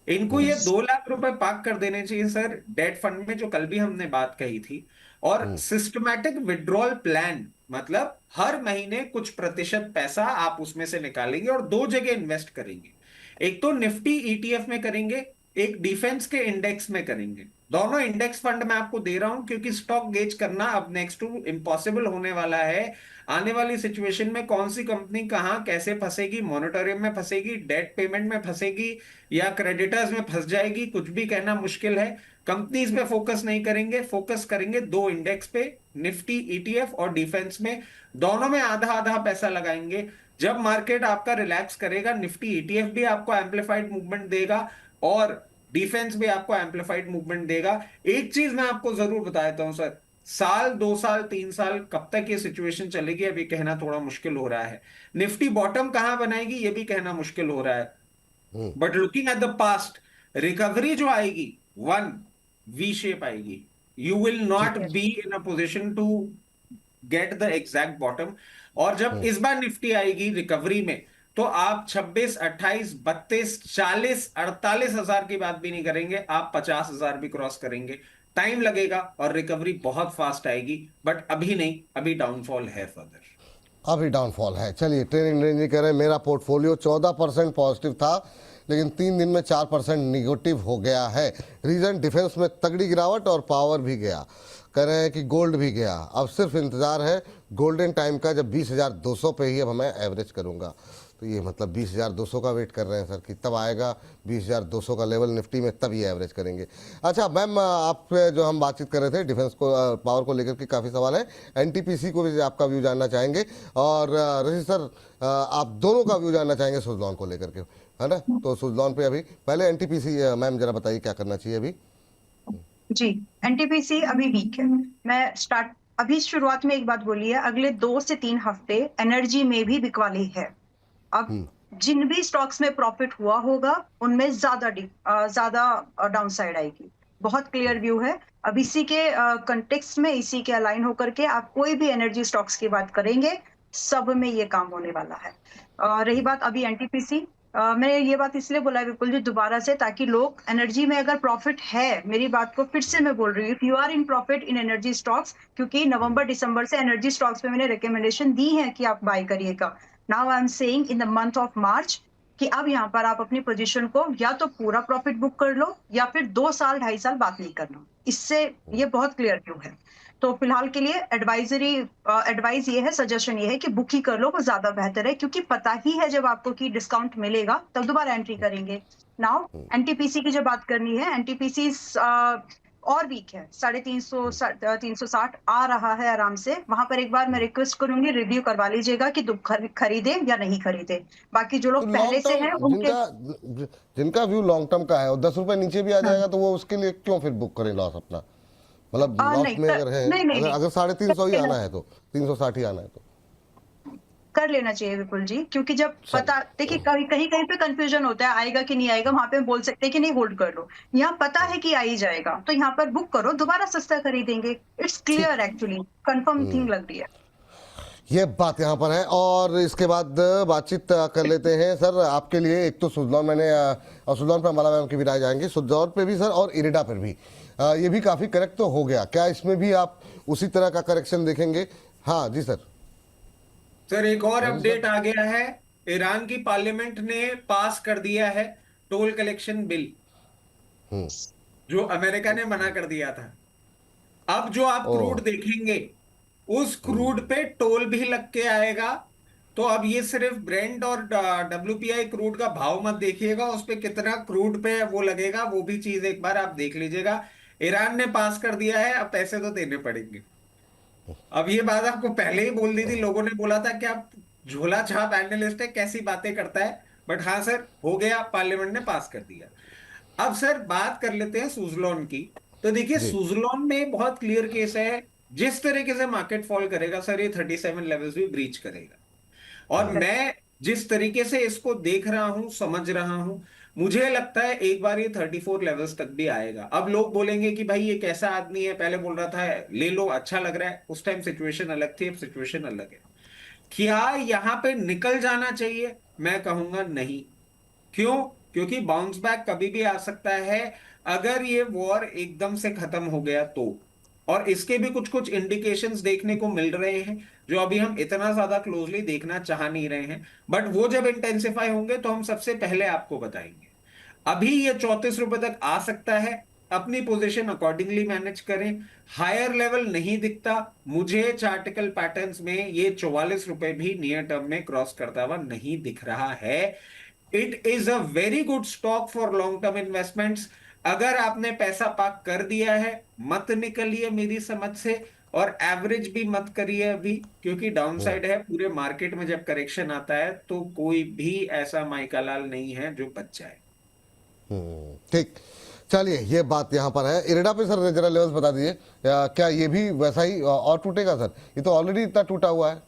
इनको ये 2 लाख रुपए पार्क कर देने चाहिए सर डेट फंड में, जो कल भी हमने बात कही थी, और सिस्टमैटिक विड्रॉल प्लान, मतलब हर महीने कुछ प्रतिशत पैसा आप उसमें से निकालेंगे और 2 जगह इन्वेस्ट करेंगे। एक तो निफ्टी ईटीएफ में करेंगे, एक डिफेंस के इंडेक्स में करेंगे। दोनों इंडेक्स फंड मैं आपको दे रहा हूं क्योंकि स्टॉक गेज करना अब नेक्स्ट टू इम्पॉसिबल होने वाला है। आने वाली सिचुएशन में कौन सी कंपनी कहां कैसे फंसेगी, मॉनिटोरियम में फंसेगी, डेट पेमेंट में फंसेगी, या क्रेडिटर्स में फंस जाएगी, कुछ भी कहना मुश्किल है। कंपनीज पे फोकस नहीं करेंगे, फोकस करेंगे 2 इंडेक्स पे, निफ्टी ईटीएफ और डिफेंस में। दोनों में आधा आधा पैसा लगाएंगे। जब मार्केट आपका रिलैक्स करेगा, निफ्टी ईटीएफ भी आपको एम्पलीफाइड मूवमेंट देगा और डिफेंस भी आपको एम्पलीफाइड मूवमेंट देगा। एक चीज मैं आपको जरूर बता देता हूं सर, साल 2 साल 3 साल कब तक ये सिचुएशन चलेगी अभी कहना थोड़ा मुश्किल हो रहा है। निफ्टी बॉटम कहां बनाएगी ये भी कहना मुश्किल हो रहा है। But looking at the past, recovery जो आएगी 1 वी शेप आएगी। You will not be in a position to get the exact bottom. और जब इस बार निफ्टी आएगी रिकवरी में, तो आप 26, 28, 32, 40, 48 हजार की बात भी नहीं करेंगे, आप 50 हजार भी क्रॉस करेंगे। टाइम लगेगा और रिकवरी बहुत फास्ट आएगी, बट अभी नहीं, अभी डाउनफॉल है फर्दर। अभी डाउनफॉल है। चलिए ट्रेनिंग रेंज कह रहे हैं, मेरा पोर्टफोलियो 14% पॉजिटिव था लेकिन 3 दिन में 4% निगेटिव हो गया है। रीजन डिफेंस में तगड़ी गिरावट और पावर भी गया। कह रहे हैं कि गोल्ड भी गया। अब सिर्फ इंतजार है गोल्डन टाइम का, जब 20,200 पे ही अब मैं एवरेज करूंगा। तो ये मतलब 20,200 का वेट कर रहे हैं सर कि तब आएगा 20,200 का लेवल निफ्टी में, तब ये एवरेज करेंगे। अच्छा मैम, आप जो हम बातचीत कर रहे थे डिफेंस को पावर को लेकर के काफ़ी सवाल है, एनटीपीसी को भी आपका व्यू जानना चाहेंगे, और रशीद सर आप दोनों का व्यू जानना चाहेंगे सुजलॉन को लेकर के, है ना? तो सुजलॉन पे अभी पहले एनटीपीसी मैम जरा बताइए क्या करना चाहिए अभी। जी, एनटीपीसी अभी वीक है। मैं अभी शुरुआत में एक बात बोली है, अगले 2 से 3 हफ्ते एनर्जी में भी बिकवाली है। अब जिन भी स्टॉक्स में प्रॉफिट हुआ होगा उनमें ज्यादा डाउनसाइड आएगी। बहुत क्लियर व्यू है। अब इसी के कंटेक्स्ट में, इसी के अलाइन होकर के आप कोई भी एनर्जी स्टॉक्स की बात करेंगे, सब में ये काम होने वाला है। रही बात अभी एनटीपीसी, मैंने ये बात इसलिए बोला विपुल जी दोबारा से, ताकि लोग एनर्जी में अगर प्रॉफिट है, मेरी बात को फिर से मैं बोल रही हूँ, if you are in profit in energy stocks, क्योंकि नवंबर दिसंबर से एनर्जी स्टॉक्स पे मैंने रिकमेंडेशन दी है कि आप बाय करिएगा। Now I am saying in the month of March कि अब यहाँ पर आप अपनी पोजीशन को या तो पूरा प्रॉफिट बुक कर लो या फिर 2 साल 2.5 साल बात नहीं करना। इससे ये बहुत क्लियर व्यू है। तो फिलहाल के लिए एडवाइस ये है, सजेशन ये है कि बुक ही कर लो, वो ज्यादा बेहतर है, क्योंकि पता ही है जब आपको कि डिस्काउंट मिलेगा तब दोबारा एंट्री करेंगे। नाउ एनटीपीसी की जो बात करनी है, एनटीपीसी और वीक है, 350 360 आ रहा है आराम से। वहां पर एक बार मैं रिक्वेस्ट करूंगी, रिव्यू करवा लीजिएगा कि खरीदे या नहीं खरीदे। बाकी जो तो लोग पहले लॉन्ग से हैं टर्म उनके जिनका व्यू लॉन्ग टर्म का है और 10 रुपए नीचे भी आ जाएगा तो वो उसके लिए क्यों फिर बुक करें लॉस अपना? मतलब लॉस नहीं में अगर है, नहीं नहीं अगर नहीं अगर 350 ही आना है तो 360 ही आना है तो कर लेना चाहिए विपुल जी, क्योंकि जब चलिए। पता देखिए कहीं कहीं कहीं पे कंफ्यूजन होता है, आएगा कि नहीं आएगा, वहां पे हम बोल सकते हैं कि नहीं होल्ड कर लो। यहाँ पता है कि आ ही जाएगा, तो यहाँ पर बुक करो, दोबारा सस्ता खरीदेंगे। इट्स ठीक। क्लियर, एक्चुअली कंफर्म थिंग लग रही है। ये बात यहाँ पर है और इसके बाद बातचीत कर लेते हैं सर। आपके लिए एक तो सुजलॉन मैंने और सुजलॉन पे अमला मैम की भी राय जाएंगे, सुजलॉन पे भी सर और इरिडा पर भी ये भी काफी करेक्ट तो हो गया, क्या इसमें भी आप उसी तरह का करेक्शन देखेंगे? हाँ जी सर। सर एक और हाँ जी अपडेट सर। आ गया है। ईरान की पार्लियामेंट ने पास कर दिया है टोल कलेक्शन बिल, हम्म। जो अमेरिका ने मना कर दिया था। अब जो आप ओ। क्रूड देखेंगे, उस क्रूड पे टोल भी लग के आएगा। तो अब ये सिर्फ ब्रेंट और WPI क्रूड का भाव मत देखिएगा, उस पे कितना क्रूड पे वो लगेगा, वो भी चीज एक बार आप देख लीजिएगा। ईरान ने पास कर दिया है, अब पैसे तो देने पड़ेंगे। अब ये बात आपको पहले ही बोल दी थी, लोगों ने बोला था कि आप झोला छाप एनालिस्ट है, कैसी बातें करता है। बट हाँ सर, हो गया, पार्लियामेंट ने पास कर दिया। अब सर बात कर लेते हैं सुजलॉन की। तो देखिए जी सुजलॉन में बहुत क्लियर केस है, जिस तरीके से मार्केट फॉल करेगा सर, ये 37 लेवल्स भी ब्रीच करेगा। और मैं जिस तरीके से इसको देख रहा हूं, समझ रहा हूं, मुझे लगता है एक बार ये 34 लेवल्स तक भी आएगा। अब लोग बोलेंगे कि भाई ये कैसा आदमी है, पहले बोल रहा था ले लो अच्छा लग रहा है, उस टाइम सिचुएशन अलग थी, अब सिचुएशन अलग है। क्या यहां पे निकल जाना चाहिए? मैं कहूंगा नहीं। क्यों? क्योंकि बाउंस बैक कभी भी आ सकता है अगर ये वॉर एकदम से खत्म हो गया तो। और इसके भी कुछ कुछ इंडिकेशंस देखने को मिल रहे हैं, जो अभी हम इतना ज्यादा क्लोजली देखना चाह नहीं रहे हैं, बट वो जब इंटेंसिफाई होंगे तो हम सबसे पहले आपको बताएंगे। अभी ये 34 रुपए तक आ सकता है, अपनी पोजीशन अकॉर्डिंगली मैनेज करें। हायर लेवल नहीं दिखता मुझे चार्टिकल पैटर्न्स में, ये 44 रुपए भी नियर टर्म में क्रॉस करता हुआ नहीं दिख रहा है। It is a very good stock for long term investments. अगर आपने पैसा पार्क कर दिया है, मत निकलिए मेरी समझ से, और एवरेज भी मत करिए अभी, क्योंकि डाउनसाइड है। पूरे मार्केट में जब करेक्शन आता है तो कोई भी ऐसा माइका लाल नहीं है जो बच जाए। ठीक। चलिए ये बात यहाँ पर है। इरिडा पे सर जरा लेवल्स बता दीजिए, क्या ये भी वैसा ही और टूटेगा सर? ये तो ऑलरेडी इतना टूटा हुआ है।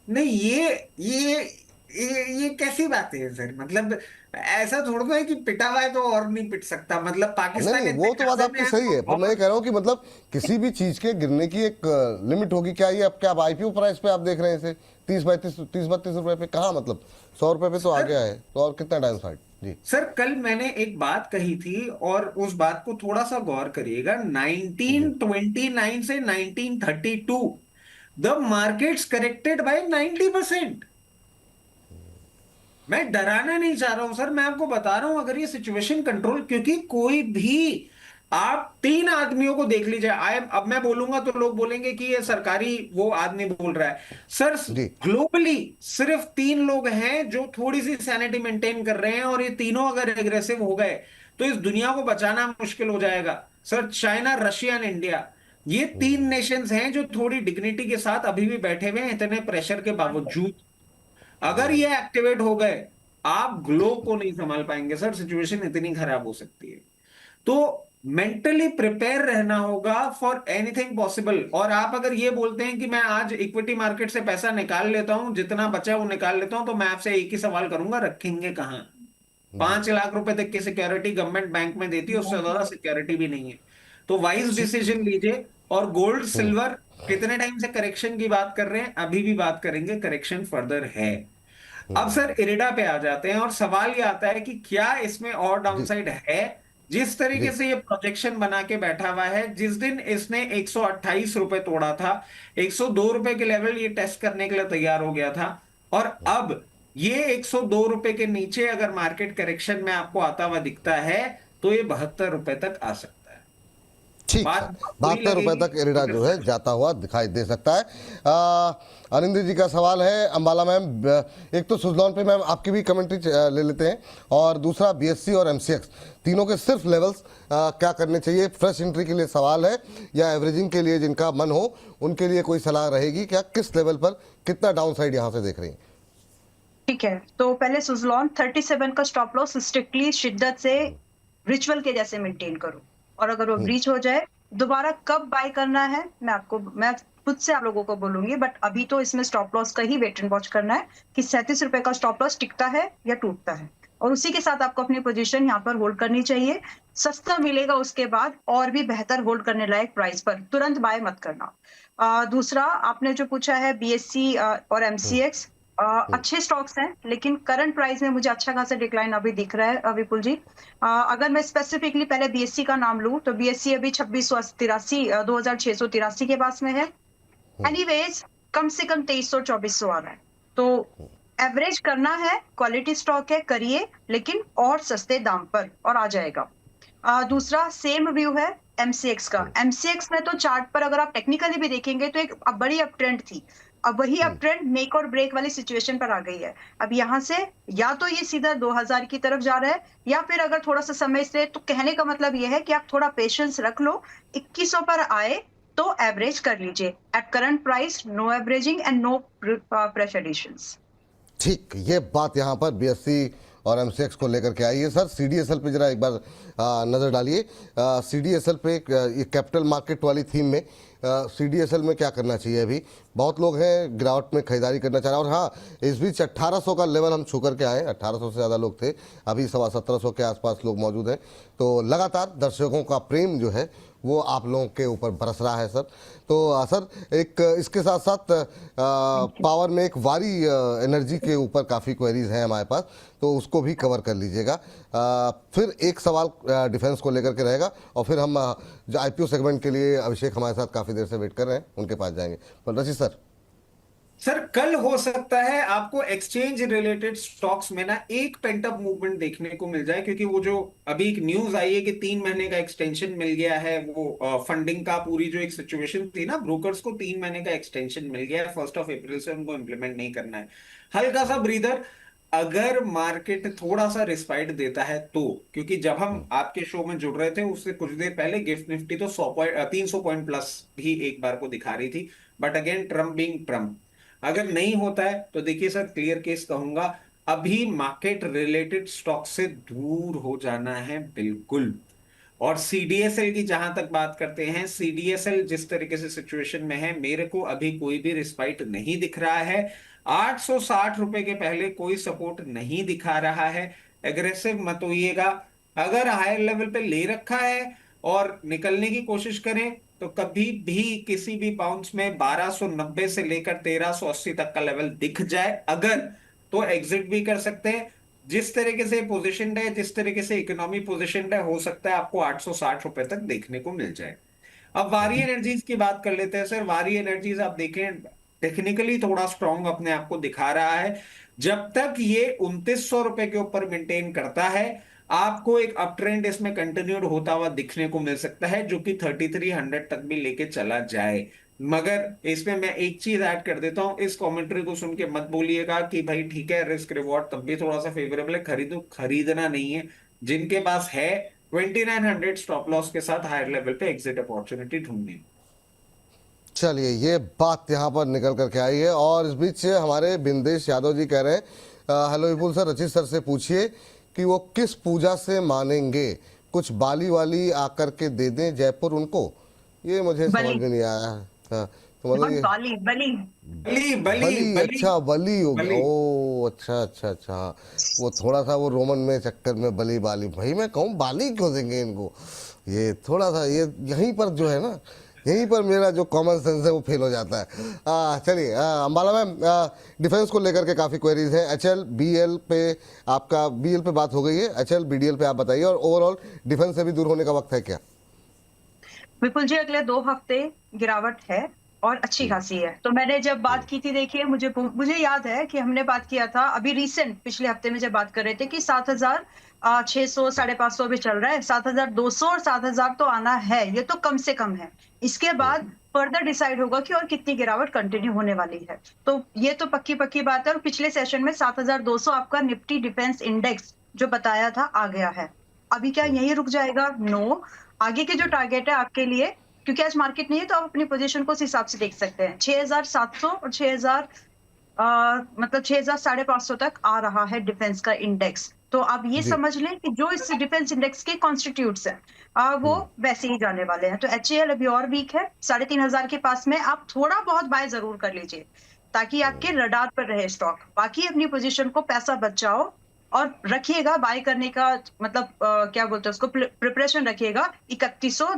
नहीं, ये कैसी बात है सर? मतलब ऐसा थोड़ा ना है कि पिटा हुआ है तो और नहीं पिट सकता। मतलब नहीं पाकिस्तान नहीं, इतने वो तो बात खासे में आपकी है सही है, तो पर मैं ये कह रहा हूँ कि मतलब किसी भी चीज के गिरने की एक लिमिट होगी। क्या ये अब क्या आप IPO प्राइस पे आप देख रहे हैं इसे 30-32 रुपए पे? कहाँ मतलब 100 रुपए पे तो आ गया है, तो और कितना डाउन साइड? जी सर, कल मैंने एक बात कही थी और उस बात को थोड़ा सा गौर करिएगा। जी 1929 से 1932 द मार्केट्स करेक्टेड बाय 90%। मैं डराना नहीं चाह रहा हूं सर, मैं आपको बता रहा हूं अगर ये सिचुएशन कंट्रोल, क्योंकि कोई भी आप 3 आदमियों को देख लीजिए। अब मैं बोलूंगा तो लोग बोलेंगे कि ये सरकारी वो आदमी बोल रहा है। सर जी ग्लोबली सिर्फ 3 लोग हैं जो थोड़ी सी सैनिटी मेंटेन कर रहे हैं, और ये तीनों अगर एग्रेसिव हो गए तो इस दुनिया को बचाना मुश्किल हो जाएगा। Sir China, Russia and India, ये 3 नेशंस हैं जो थोड़ी डिग्निटी के साथ अभी भी बैठे हुए हैं इतने प्रेशर के बावजूद। अगर ये एक्टिवेट हो गए, आप ग्लोब को नहीं संभाल पाएंगे सर, सिचुएशन इतनी खराब हो सकती है। तो मेंटली प्रिपेयर रहना होगा फॉर एनीथिंग पॉसिबल। और आप अगर ये बोलते हैं कि मैं आज इक्विटी मार्केट से पैसा निकाल लेता हूं, जितना बचा है वो निकाल लेता हूं, तो मैं आपसे एक ही सवाल करूंगा, रखेंगे कहां? 5 लाख रुपए तक की सिक्योरिटी गवर्नमेंट बैंक में देती है, उससे ज्यादा सिक्योरिटी भी नहीं है। तो वाइज डिसीजन लीजिए। और गोल्ड सिल्वर, कितने टाइम से करेक्शन की बात कर रहे हैं, अभी भी बात करेंगे, करेक्शन फर्दर है। अब सर इरिडा पे आ जाते हैं और सवाल ये आता है कि क्या इसमें और जी डाउनसाइड है? जिस तरीके जी से ये प्रोजेक्शन बना के बैठा हुआ है, जिस दिन इसने 128 रुपए तोड़ा था, 102 रुपए के लेवल ये टेस्ट करने के लिए तैयार हो गया था, और अब ये 102 रुपए के नीचे अगर मार्केट करेक्शन में आपको आता हुआ दिखता है तो ये 72 रुपए तक आ सकता है। ठीक है, 72 रुपए तक इरिडा जो है जाता हुआ दिखाई दे सकता है। अनिंदी जी का सवाल है अंबाला मैम, एक तो सुजलॉन पे मैम आपकी भी कमेंट्री ले लेते हैं, और दूसरा बीएससी और एमसीएक्स तीनों के सिर्फ लेवल्स क्या करने चाहिए, फ्रेश एंट्री के लिए सवाल है या एवरेजिंग के लिए जिनका मन हो उनके लिए कोई सलाह रहेगी क्या, किस लेवल पर कितना डाउन साइड यहाँ से देख रही हैं? ठीक है, तो पहले सुजलॉन 37 का स्टॉप लॉस स्ट्रिक्टली शिद्दत से रिचुअल के जैसे मेंटेन करो, और अगर वो ब्रीच हो जाए दोबारा कब बाय करना है मैं खुद से आप लोगों को बोलूंगी, बट अभी तो इसमें स्टॉप लॉस का ही वेट एंड वॉच करना है कि 37 रुपए का स्टॉप लॉस टिकता है या टूटता है, और उसी के साथ आपको अपनी पोजीशन यहाँ पर होल्ड करनी चाहिए। सस्ता मिलेगा उसके बाद और भी बेहतर होल्ड करने लायक प्राइस पर तुरंत बाय मत करना। दूसरा आपने जो पूछा है बीएससी और एमसीएक्स, अच्छे स्टॉक्स हैं, लेकिन करंट प्राइस में मुझे अच्छा खासा डिक्लाइन अभी दिख रहा है विपुल जी। अगर मैं स्पेसिफिकली पहले बीएससी का नाम लूं तो बीएससी अभी 2683 के पास में है। एनीवेज कम से कम 2300-2400 आ रहा है, तो एवरेज करना है, क्वालिटी स्टॉक है, करिए, लेकिन और सस्ते दाम पर, और आ जाएगा। दूसरा सेम व्यू है एमसीएक्स का। एमसीएक्स में तो चार्ट पर अगर आप टेक्निकली भी देखेंगे तो एक बड़ी अप ट्रेंड थी, अब वही अप ट्रेंड मेक और ब्रेक वाली सिचुएशन पर आ गई है। अब यहाँ से या तो ये सीधा 2000 की तरफ जा रहा है, या फिर अगर थोड़ा सा समय से, तो कहने का मतलब ये है कि आप थोड़ा पेशेंस रख लो, 2100 पर आए तो एवरेज कर लीजिए। At current price no averaging and no fresh additions. ठीक, ये बात यहाँ पर बीएससी और एमसीएक्स को लेकर के आई है। सर सीडीएसएल पे जरा एक बार नज़र डालिए, सीडीएसएल पे ये कैपिटल मार्केट वाली थीम में सीडीएसएल में क्या करना चाहिए? अभी बहुत लोग हैं गिरावट में खरीदारी करना चाह रहे हैं, और हाँ इस बीच 1800 का लेवल हम छू करके आए, 1800 से ज़्यादा लोग थे, अभी 1750 के आसपास लोग मौजूद हैं, तो लगातार दर्शकों का प्रेम जो है वो आप लोगों के ऊपर बरस रहा है सर। तो सर एक इसके साथ साथ पावर में एक वारी एनर्जी के ऊपर काफ़ी क्वेरीज हैं हमारे पास, तो उसको भी कवर कर लीजिएगा। फिर एक सवाल डिफेंस को लेकर के रहेगा, और फिर हम जो आईपीओ सेगमेंट के लिए अभिषेक हमारे साथ काफ़ी देर से वेट कर रहे हैं, उनके पास जाएंगे। पर रचित सर कल हो सकता है आपको एक्सचेंज रिलेटेड स्टॉक्स में ना एक पेंटअप मूवमेंट देखने को मिल जाए, क्योंकि वो जो अभी एक न्यूज आई है कि 3 महीने का एक्सटेंशन मिल गया है, वो फंडिंग का पूरी जो एक सिचुएशन थी ना, ब्रोकर्स को 3 महीने का एक्सटेंशन मिल गया है, 1 अप्रैल से उनको इंप्लीमेंट नहीं करना है। हल्का सा ब्रीदर अगर मार्केट थोड़ा सा रिस्पाइट देता है तो, क्योंकि जब हम आपके शो में जुड़ रहे थे उससे कुछ देर पहले गिफ्ट निफ्टी तो 300 पॉइंट प्लस भी एक बार को दिखा रही थी, but again Trump being Trump, अगर नहीं होता है तो देखिए सर क्लियर केस कहूंगा, अभी मार्केट रिलेटेड स्टॉक से दूर हो जाना है बिल्कुल। और सीडीएसएल की जहां तक बात करते हैं, सीडीएसएल जिस तरीके से सिचुएशन में है, मेरे को अभी कोई भी रिस्पाइट नहीं दिख रहा है। 860 रुपए के पहले कोई सपोर्ट नहीं दिखा रहा है, एग्रेसिव मत होइएगा। अगर हायर लेवल पे ले रखा है और निकलने की कोशिश करें तो कभी भी किसी भी बाउंस में 1290 से लेकर 1380 तक का लेवल दिख जाए अगर, तो एग्जिट भी कर सकते हैं। जिस तरीके से पोजीशन है, जिस तरीके से इकोनॉमी पोजीशन है, हो सकता है आपको 860 रुपए तक देखने को मिल जाए। अब वारी एनर्जीज की बात कर लेते हैं सर। वारी एनर्जीज आप देखें टेक्निकली थोड़ा स्ट्रॉन्ग अपने आप को दिखा रहा है, जब तक ये 2900 रुपए के ऊपर मेंटेन करता है आपको एक अप ट्रेंड इसमें कंटिन्यूड होता हुआ दिखने को मिल सकता है, जो कि 3300 तक भी लेके चला जाए। मगर इसमें मैं एक चीज ऐड कर देता हूं, इस कमेंट्री को सुन के मत बोलिएगा कि भाई ठीक है रिस्क रिवॉर्ड तब भी थोड़ा सा फेवरेबल है, खरीदना नहीं है। जिनके पास है 2900 स्टॉप लॉस के साथ हायर लेवल पे एग्जिट अपॉर्चुनिटी ढूंढनी। चलिए ये बात यहाँ पर निकल करके आई है, और इस बीच हमारे बिंदेश यादव जी कह रहे हैं हेलो विपुल सर, रचित सर से पूछिए कि वो किस पूजा से मानेंगे, कुछ बाली वाली आकर के दे दें जयपुर उनको। ये मुझे समझ में नहीं आया। हाँ, तो मतलब ये बली बली बली बली, अच्छा बली हो गया। ओ अच्छा अच्छा अच्छा, वो थोड़ा सा वो रोमन में चक्कर में बली बाली, भाई मैं कहूँ बाली क्यों देंगे इनको, ये थोड़ा सा ये यहीं पर जो है ना, यहीं पर मेरा जो कॉमन सेंस है वो फेल हो जाता है। चलिए अंबाला मैम, डिफेंस को लेकर के काफ़ी क्वेरीज हैं। एचएल बीएल पे आपका, बीएल पे बात हो गई है, एचएल बीडीएल पे आप बताइए, और ओवरऑल डिफेंस से भी दूर होने का वक्त है क्या? विपुल जी अगले 2 हफ्ते गिरावट है, और अच्छी खासी है। तो मैंने जब बात की थी, देखिए मुझे याद है कि हमने बात किया था अभी रिसेंट पिछले हफ्ते में जब बात कर रहे थे कि 7,600 550 भी चल रहा है, 7,200 और 7,000 तो आना है, ये तो कम से कम है। इसके बाद फर्दर डिसाइड होगा कि और कितनी गिरावट कंटिन्यू होने वाली है। तो ये तो पक्की बात है। और पिछले सेशन में 7,200 आपका निफ्टी डिफेंस इंडेक्स जो बताया था आ गया है। अभी क्या यही रुक जाएगा? नो, आगे के जो टारगेट है आपके लिए, क्योंकि आज मार्केट नहीं है तो आप अपनी पोजीशन को उस हिसाब से देख सकते हैं। 6,700 और 6,000 मतलब 6,500 तक आ रहा है डिफेंस का इंडेक्स। तो आप ये जी। समझ लें कि जो इस डिफेंस इंडेक्स के कॉन्स्टिट्यूट्स हैं वो वैसे ही जाने वाले हैं। तो HAL अभी और वीक है, 3,500 के पास में आप थोड़ा बहुत बाय जरूर कर लीजिए ताकि आपके रडार पर रहे स्टॉक। बाकी अपनी पोजीशन को पैसा बचाओ और रखिएगा बाय करने का, मतलब क्या बोलते हैं उसको, प्रिपरेशन रखिएगा 3100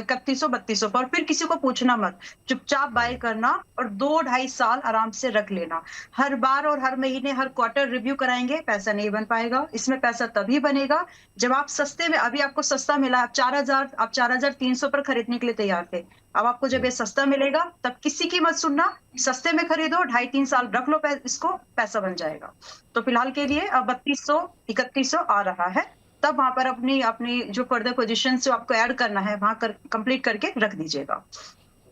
3200 पर। फिर किसी को पूछना मत, चुपचाप बाय करना और 2-2.5 साल आराम से रख लेना। हर बार और हर महीने हर क्वार्टर रिव्यू कराएंगे, पैसा नहीं बन पाएगा। इसमें पैसा तभी बनेगा जब आप सस्ते में, अभी आपको सस्ता मिला, आप 4,300 पर खरीदने के लिए तैयार थे। अब आपको जब ये सस्ता मिलेगा तब किसी की मत सुनना, सस्ते में खरीदो, 2.5-3 साल रख लो, इसको पैसा बन जाएगा। तो फिलहाल के लिए अब 3200 3100 आ रहा है, तब वहां पर अपनी अपनी जो फर्दर पोजीशन जो आपको ऐड करना है वहां कंप्लीट करके रख दीजिएगा।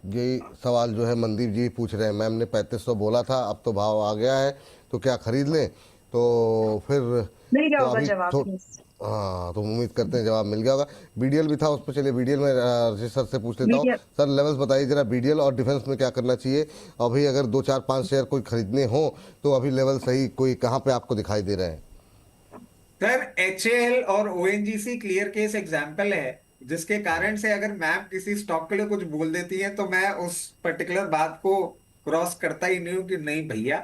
यही सवाल जो है मनदीप जी पूछ रहे हैं, मैम ने 3500 बोला था, अब तो भाव आ गया है तो क्या खरीद लें? तो फिर मिल गया तो होगा अभी जवाब। हाँ, तो उम्मीद करते हैं जवाब मिल गया होगा। BDL भी था उस पर, चलिए BDL में रजिश सर से पूछ लेता हूँ। BDL सर लेवल्स बताइए जरा, BDL और डिफेंस में क्या करना चाहिए? अभी अगर 2-4-5 शेयर कोई खरीदने हो तो अभी लेवल सही कोई कहाँ पे आपको दिखाई दे रहे हैं? सर HAL और ONGC क्लियर केस एग्जाम्पल है, जिसके कारण से अगर मैम किसी स्टॉक के लिए कुछ बोल देती है तो मैं उस पर्टिकुलर बात को क्रॉस करता ही नहीं हूं कि नहीं भैया,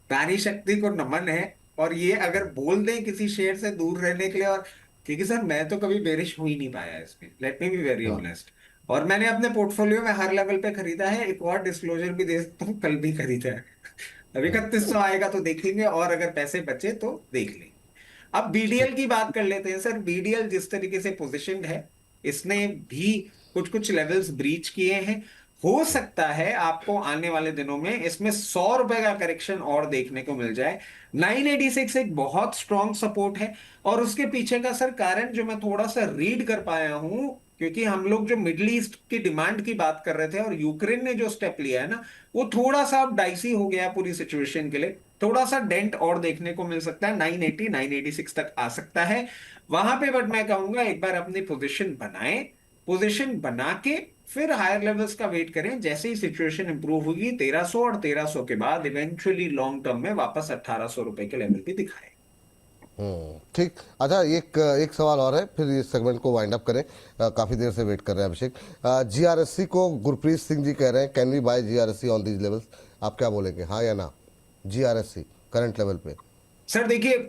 नारी शक्ति को नमन है। और ये अगर बोल दें किसी शेयर से दूर रहने के लिए, और क्योंकि सर मैं तो कभी बेरिश हो ही नहीं पाया इसमें, लेट मी बी वेरी हाँ। ऑनेस्ट। और मैंने अपने पोर्टफोलियो में हर लेवल पे खरीदा है। एक और डिस्क्लोजर भी दे सकता हूँ, कल भी खरीदा है। अब 3100 आएगा तो देखेंगे, और अगर पैसे बचे तो देख लेंगे। अब BDL की बात कर लेते हैं। सर BDL जिस तरीके से पोजिशनड है, इसने भी कुछ कुछ लेवल्स ब्रीच किए हैं। हो सकता है आपको आने वाले दिनों में इसमें 100 रुपए का करेक्शन और देखने को मिल जाए। 986 एक बहुत स्ट्रॉन्ग सपोर्ट है। और उसके पीछे का सर कारण जो मैं थोड़ा सा रीड कर पाया हूं, क्योंकि हम लोग जो मिडिल ईस्ट की डिमांड की बात कर रहे थे और यूक्रेन ने जो स्टेप लिया है ना, वो थोड़ा सा अब डाइसी हो गया पूरी सिचुएशन के लिए। थोड़ा सा डेंट और देखने को मिल सकता है, 980 986 तक आ सकता है वहां पे। बट मैं कहूंगा एक बार अपनी पोजीशन बनाएं, पोजीशन बना के फिर हायर लेवल्स का वेट करें। जैसे ही सिचुएशन इंप्रूव होगी 1300 और 1300 के बाद इवेंचुअली लॉन्ग टर्म में वापस 1800 रुपए के लेवल भी दिखाए। ठीक। अच्छा, एक सवाल और है, फिर इस सेगमेंट को वाइंड अप करें। काफ़ी देर से वेट कर रहे हैं अभिषेक। GRSC को गुरप्रीत सिंह जी कह रहे हैं, can we buy GRSC on these levels? आप क्या बोलेंगे, हाँ या ना? GRSC करंट लेवल पे। सर देखिए,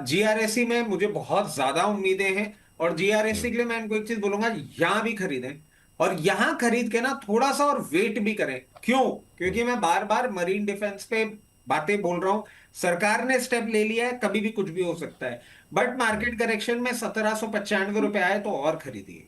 GRSC में मुझे बहुत ज्यादा उम्मीदें हैं। और GRSC के लिए मैं इनको एक चीज बोलूंगा, यहां भी खरीदें, और यहां खरीद के ना थोड़ा सा और वेट भी करें। क्यों? क्योंकि मैं बार बार मरीन डिफेंस पे बातें बोल रहा हूं। सरकार ने स्टेप ले लिया है, कभी भी कुछ भी हो सकता है। बट मार्केट करेक्शन में 1795 रुपए आए तो और खरीदिए।